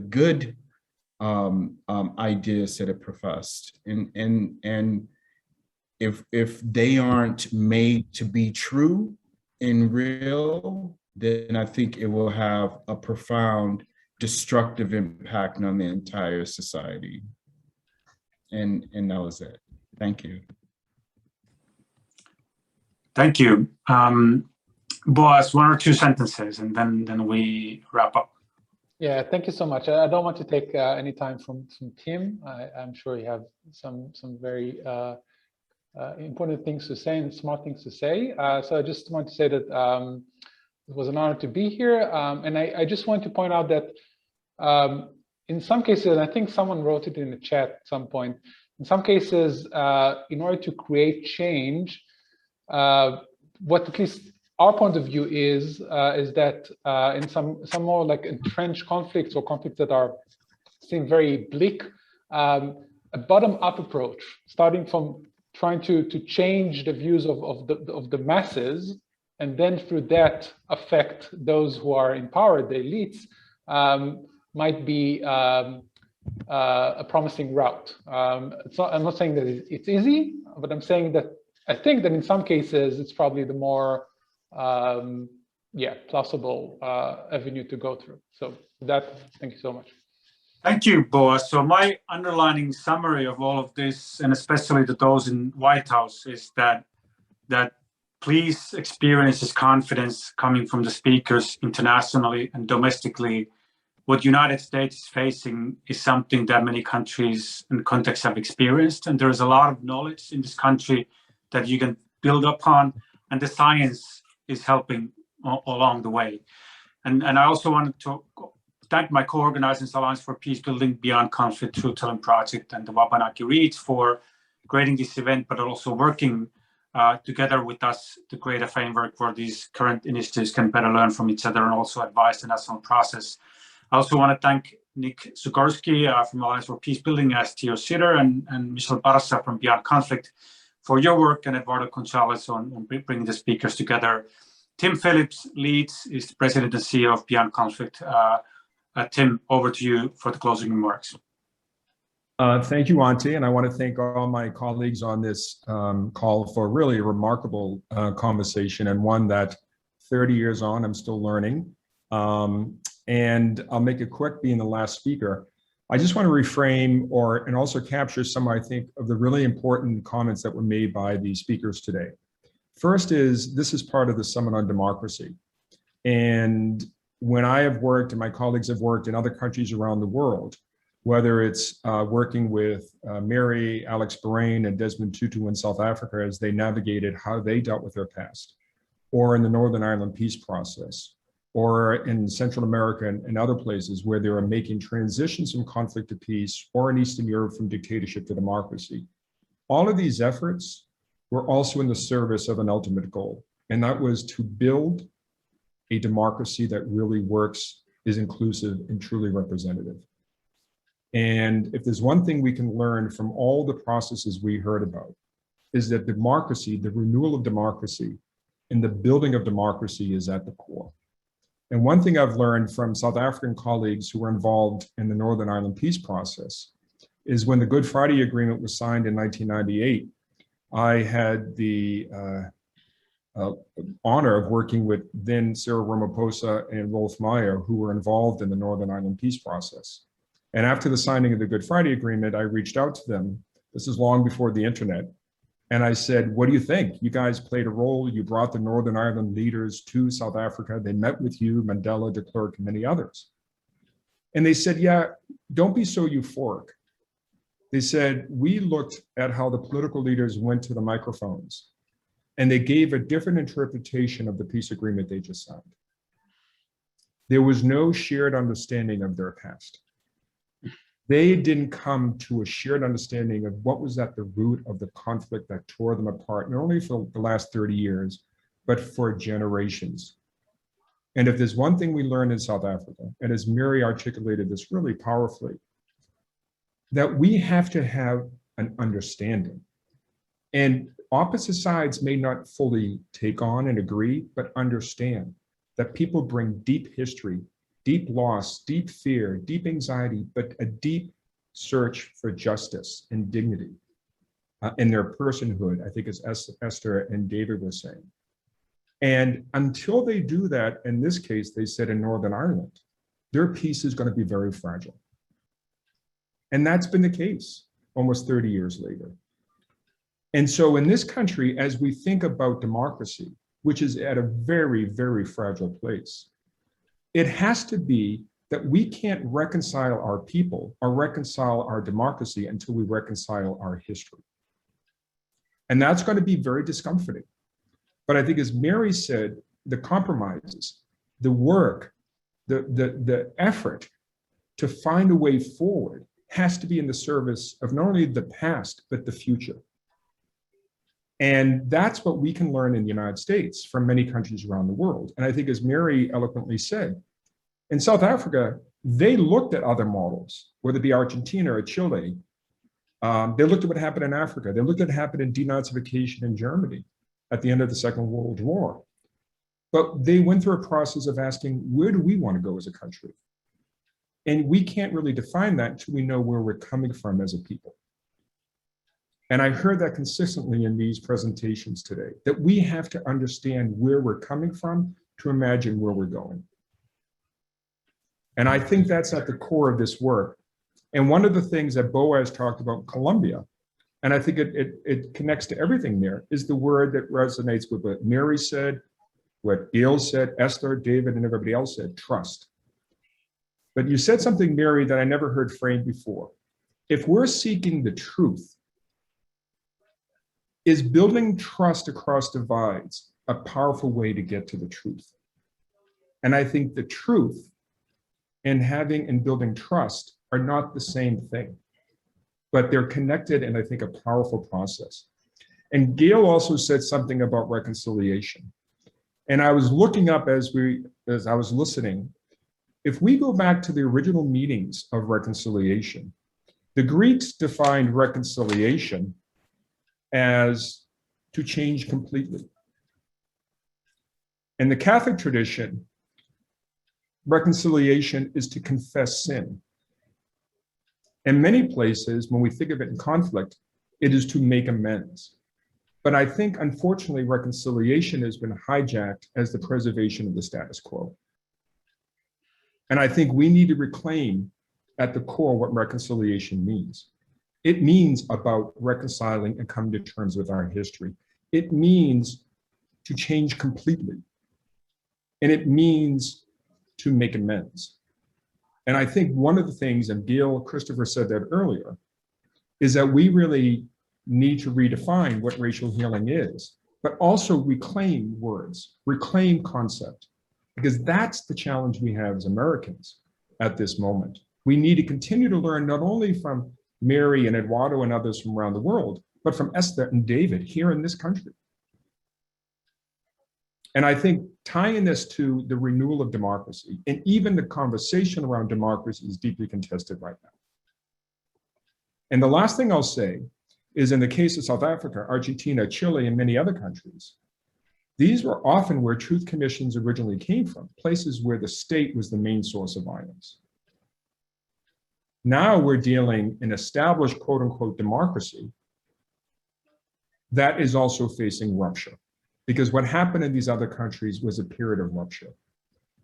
good ideas that it professed, and if they aren't made to be true and real, then I think it will have a profound destructive impact on the entire society. And that was it. Thank you. Thank you. Boaz, one or two sentences, and then we wrap up. Yeah, thank you so much. I don't want to take any time from Tim. I'm sure you have some very important things to say and smart things to say. So I just want to say that it was an honor to be here. And I just want to point out that in some cases, I think someone wrote it in the chat at some point, in some cases, in order to create change, what at least our point of view is that in some more like entrenched conflicts or conflicts that seem very bleak, a bottom-up approach, starting from trying to change the views of the masses, and then through that affect those who are in power, the elites, might be a promising route. I'm not saying that it's easy, but I'm saying that I think that in some cases it's probably the more plausible avenue to go through. So with that, thank you so much. Thank you, Boaz. So my underlining summary of all of this, and especially to those in White House, is that please experience this confidence coming from the speakers internationally and domestically. What United States is facing is something that many countries and contexts have experienced, and there is a lot of knowledge in this country that you can build upon, and the science is helping along the way. And I also wanted to thank my co-organizers, Alliance for Peacebuilding, Beyond Conflict, Truth Telling Project, and the Wabanaki REACH for creating this event, but also working together with us to create a framework where these current initiatives can better learn from each other and also advise the national process. I also want to thank Nick Sukorski from Alliance for Peacebuilding as TO Sitter and Michelle Barsa from Beyond Conflict for your work, and Eduardo Gonzalez on bringing the speakers together. Tim Phillips Leeds is the President and CEO of Beyond Conflict. Tim, over to you for the closing remarks. Thank you, Auntie, and I want to thank all my colleagues on this call for a really remarkable conversation, and one that 30 years on, I'm still learning. And I'll make it quick, being the last speaker. I just want to reframe and also capture some, I think, of the really important comments that were made by the speakers today. First is, this is part of the Summit on Democracy. And when I have worked, and my colleagues have worked in other countries around the world, whether it's working with Mary, Alex Bahrain, and Desmond Tutu in South Africa as they navigated how they dealt with their past, or in the Northern Ireland peace process, or in Central America and other places where they are making transitions from conflict to peace, or in Eastern Europe from dictatorship to democracy. All of these efforts were also in the service of an ultimate goal, and that was to build a democracy that really works is inclusive and truly representative. And if there's one thing we can learn from all the processes we heard about, is that democracy, the renewal of democracy and the building of democracy is at the core. And one thing I've learned from South African colleagues who were involved in the Northern Ireland peace process is when the Good Friday Agreement was signed in 1998, I had the honor of working with then Cyril Ramaphosa and Rolf Meyer, who were involved in the Northern Ireland peace process. And after the signing of the Good Friday Agreement, I reached out to them. This is long before the internet. And I said, what do you think? You guys played a role. You brought the Northern Ireland leaders to South Africa. They met with you, Mandela, de Klerk, and many others. And they said, yeah, don't be so euphoric. They said, we looked at how the political leaders went to the microphones and they gave a different interpretation of the peace agreement they just signed. There was no shared understanding of their past. They didn't come to a shared understanding of what was at the root of the conflict that tore them apart, not only for the last 30 years, but for generations. And if there's one thing we learned in South Africa, and as Mary articulated this really powerfully, that we have to have an understanding. And opposite sides may not fully take on and agree, but understand that people bring deep history, deep loss, deep fear, deep anxiety, but a deep search for justice and dignity in their personhood, I think as Esther and David were saying. And until they do that, in this case, they said in Northern Ireland, their peace is going to be very fragile. And that's been the case almost 30 years later. And so in this country, as we think about democracy, which is at a very, very fragile place, it has to be that we can't reconcile our people or reconcile our democracy until we reconcile our history. And that's going to be very discomforting. But I think, as Mary said, the compromises, the work, the effort to find a way forward has to be in the service of not only the past, but the future. And that's what we can learn in the United States from many countries around the world. And I think, as Mary eloquently said, in South Africa, they looked at other models, whether it be Argentina or Chile. They looked at what happened in Africa. They looked at what happened in denazification in Germany at the end of the Second World War. But they went through a process of asking, where do we want to go as a country? And we can't really define that until we know where we're coming from as a people. And I heard that consistently in these presentations today, that we have to understand where we're coming from to imagine where we're going. And I think that's at the core of this work. And one of the things that Boaz talked about in Colombia, and I think it connects to everything there, is the word that resonates with what Mary said, what Gail said, Esther, David, and everybody else said, trust. But you said something, Mary, that I never heard framed before. If we're seeking the truth, is building trust across divides a powerful way to get to the truth? And I think the truth and having and building trust are not the same thing, but they're connected and I think a powerful process. And Gail also said something about reconciliation. And I was looking up as I was listening, if we go back to the original meanings of reconciliation, the Greeks defined reconciliation as to change completely. In the Catholic tradition, reconciliation is to confess sin. In many places, when we think of it in conflict, it is to make amends. But I think, unfortunately, reconciliation has been hijacked as the preservation of the status quo. And I think we need to reclaim at the core what reconciliation means. It means about reconciling and coming to terms with our history. It means to change completely. And it means to make amends. And I think one of the things, and Gail Christopher said that earlier, is that we really need to redefine what racial healing is, but also reclaim words, reclaim concept, because that's the challenge we have as Americans at this moment. We need to continue to learn not only from Mary and Eduardo and others from around the world, but from Esther and David here in this country. And I think tying this to the renewal of democracy and even the conversation around democracy is deeply contested right now. And the last thing I'll say is in the case of South Africa, Argentina, Chile, and many other countries, these were often where truth commissions originally came from, places where the state was the main source of violence. Now we're dealing in established quote unquote democracy that is also facing rupture. Because what happened in these other countries was a period of rupture.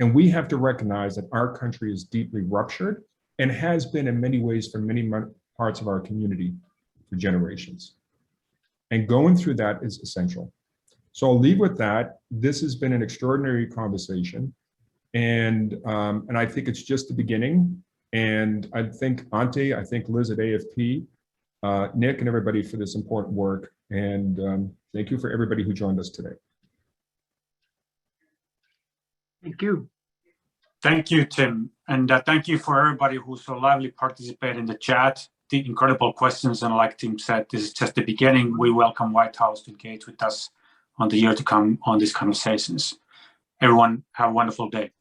And we have to recognize that our country is deeply ruptured and has been in many ways for many parts of our community for generations. And going through that is essential. So I'll leave with that. This has been an extraordinary conversation. And I think it's just the beginning. And I thank Auntie, I thank Liz at AFP, Nick and everybody for this important work. And thank you for everybody who joined us today. Thank you. Thank you, Tim. And thank you for everybody who so lively participated in the chat. The incredible questions. And like Tim said, this is just the beginning. We welcome White House to engage with us on the year to come on these conversations. Everyone have a wonderful day.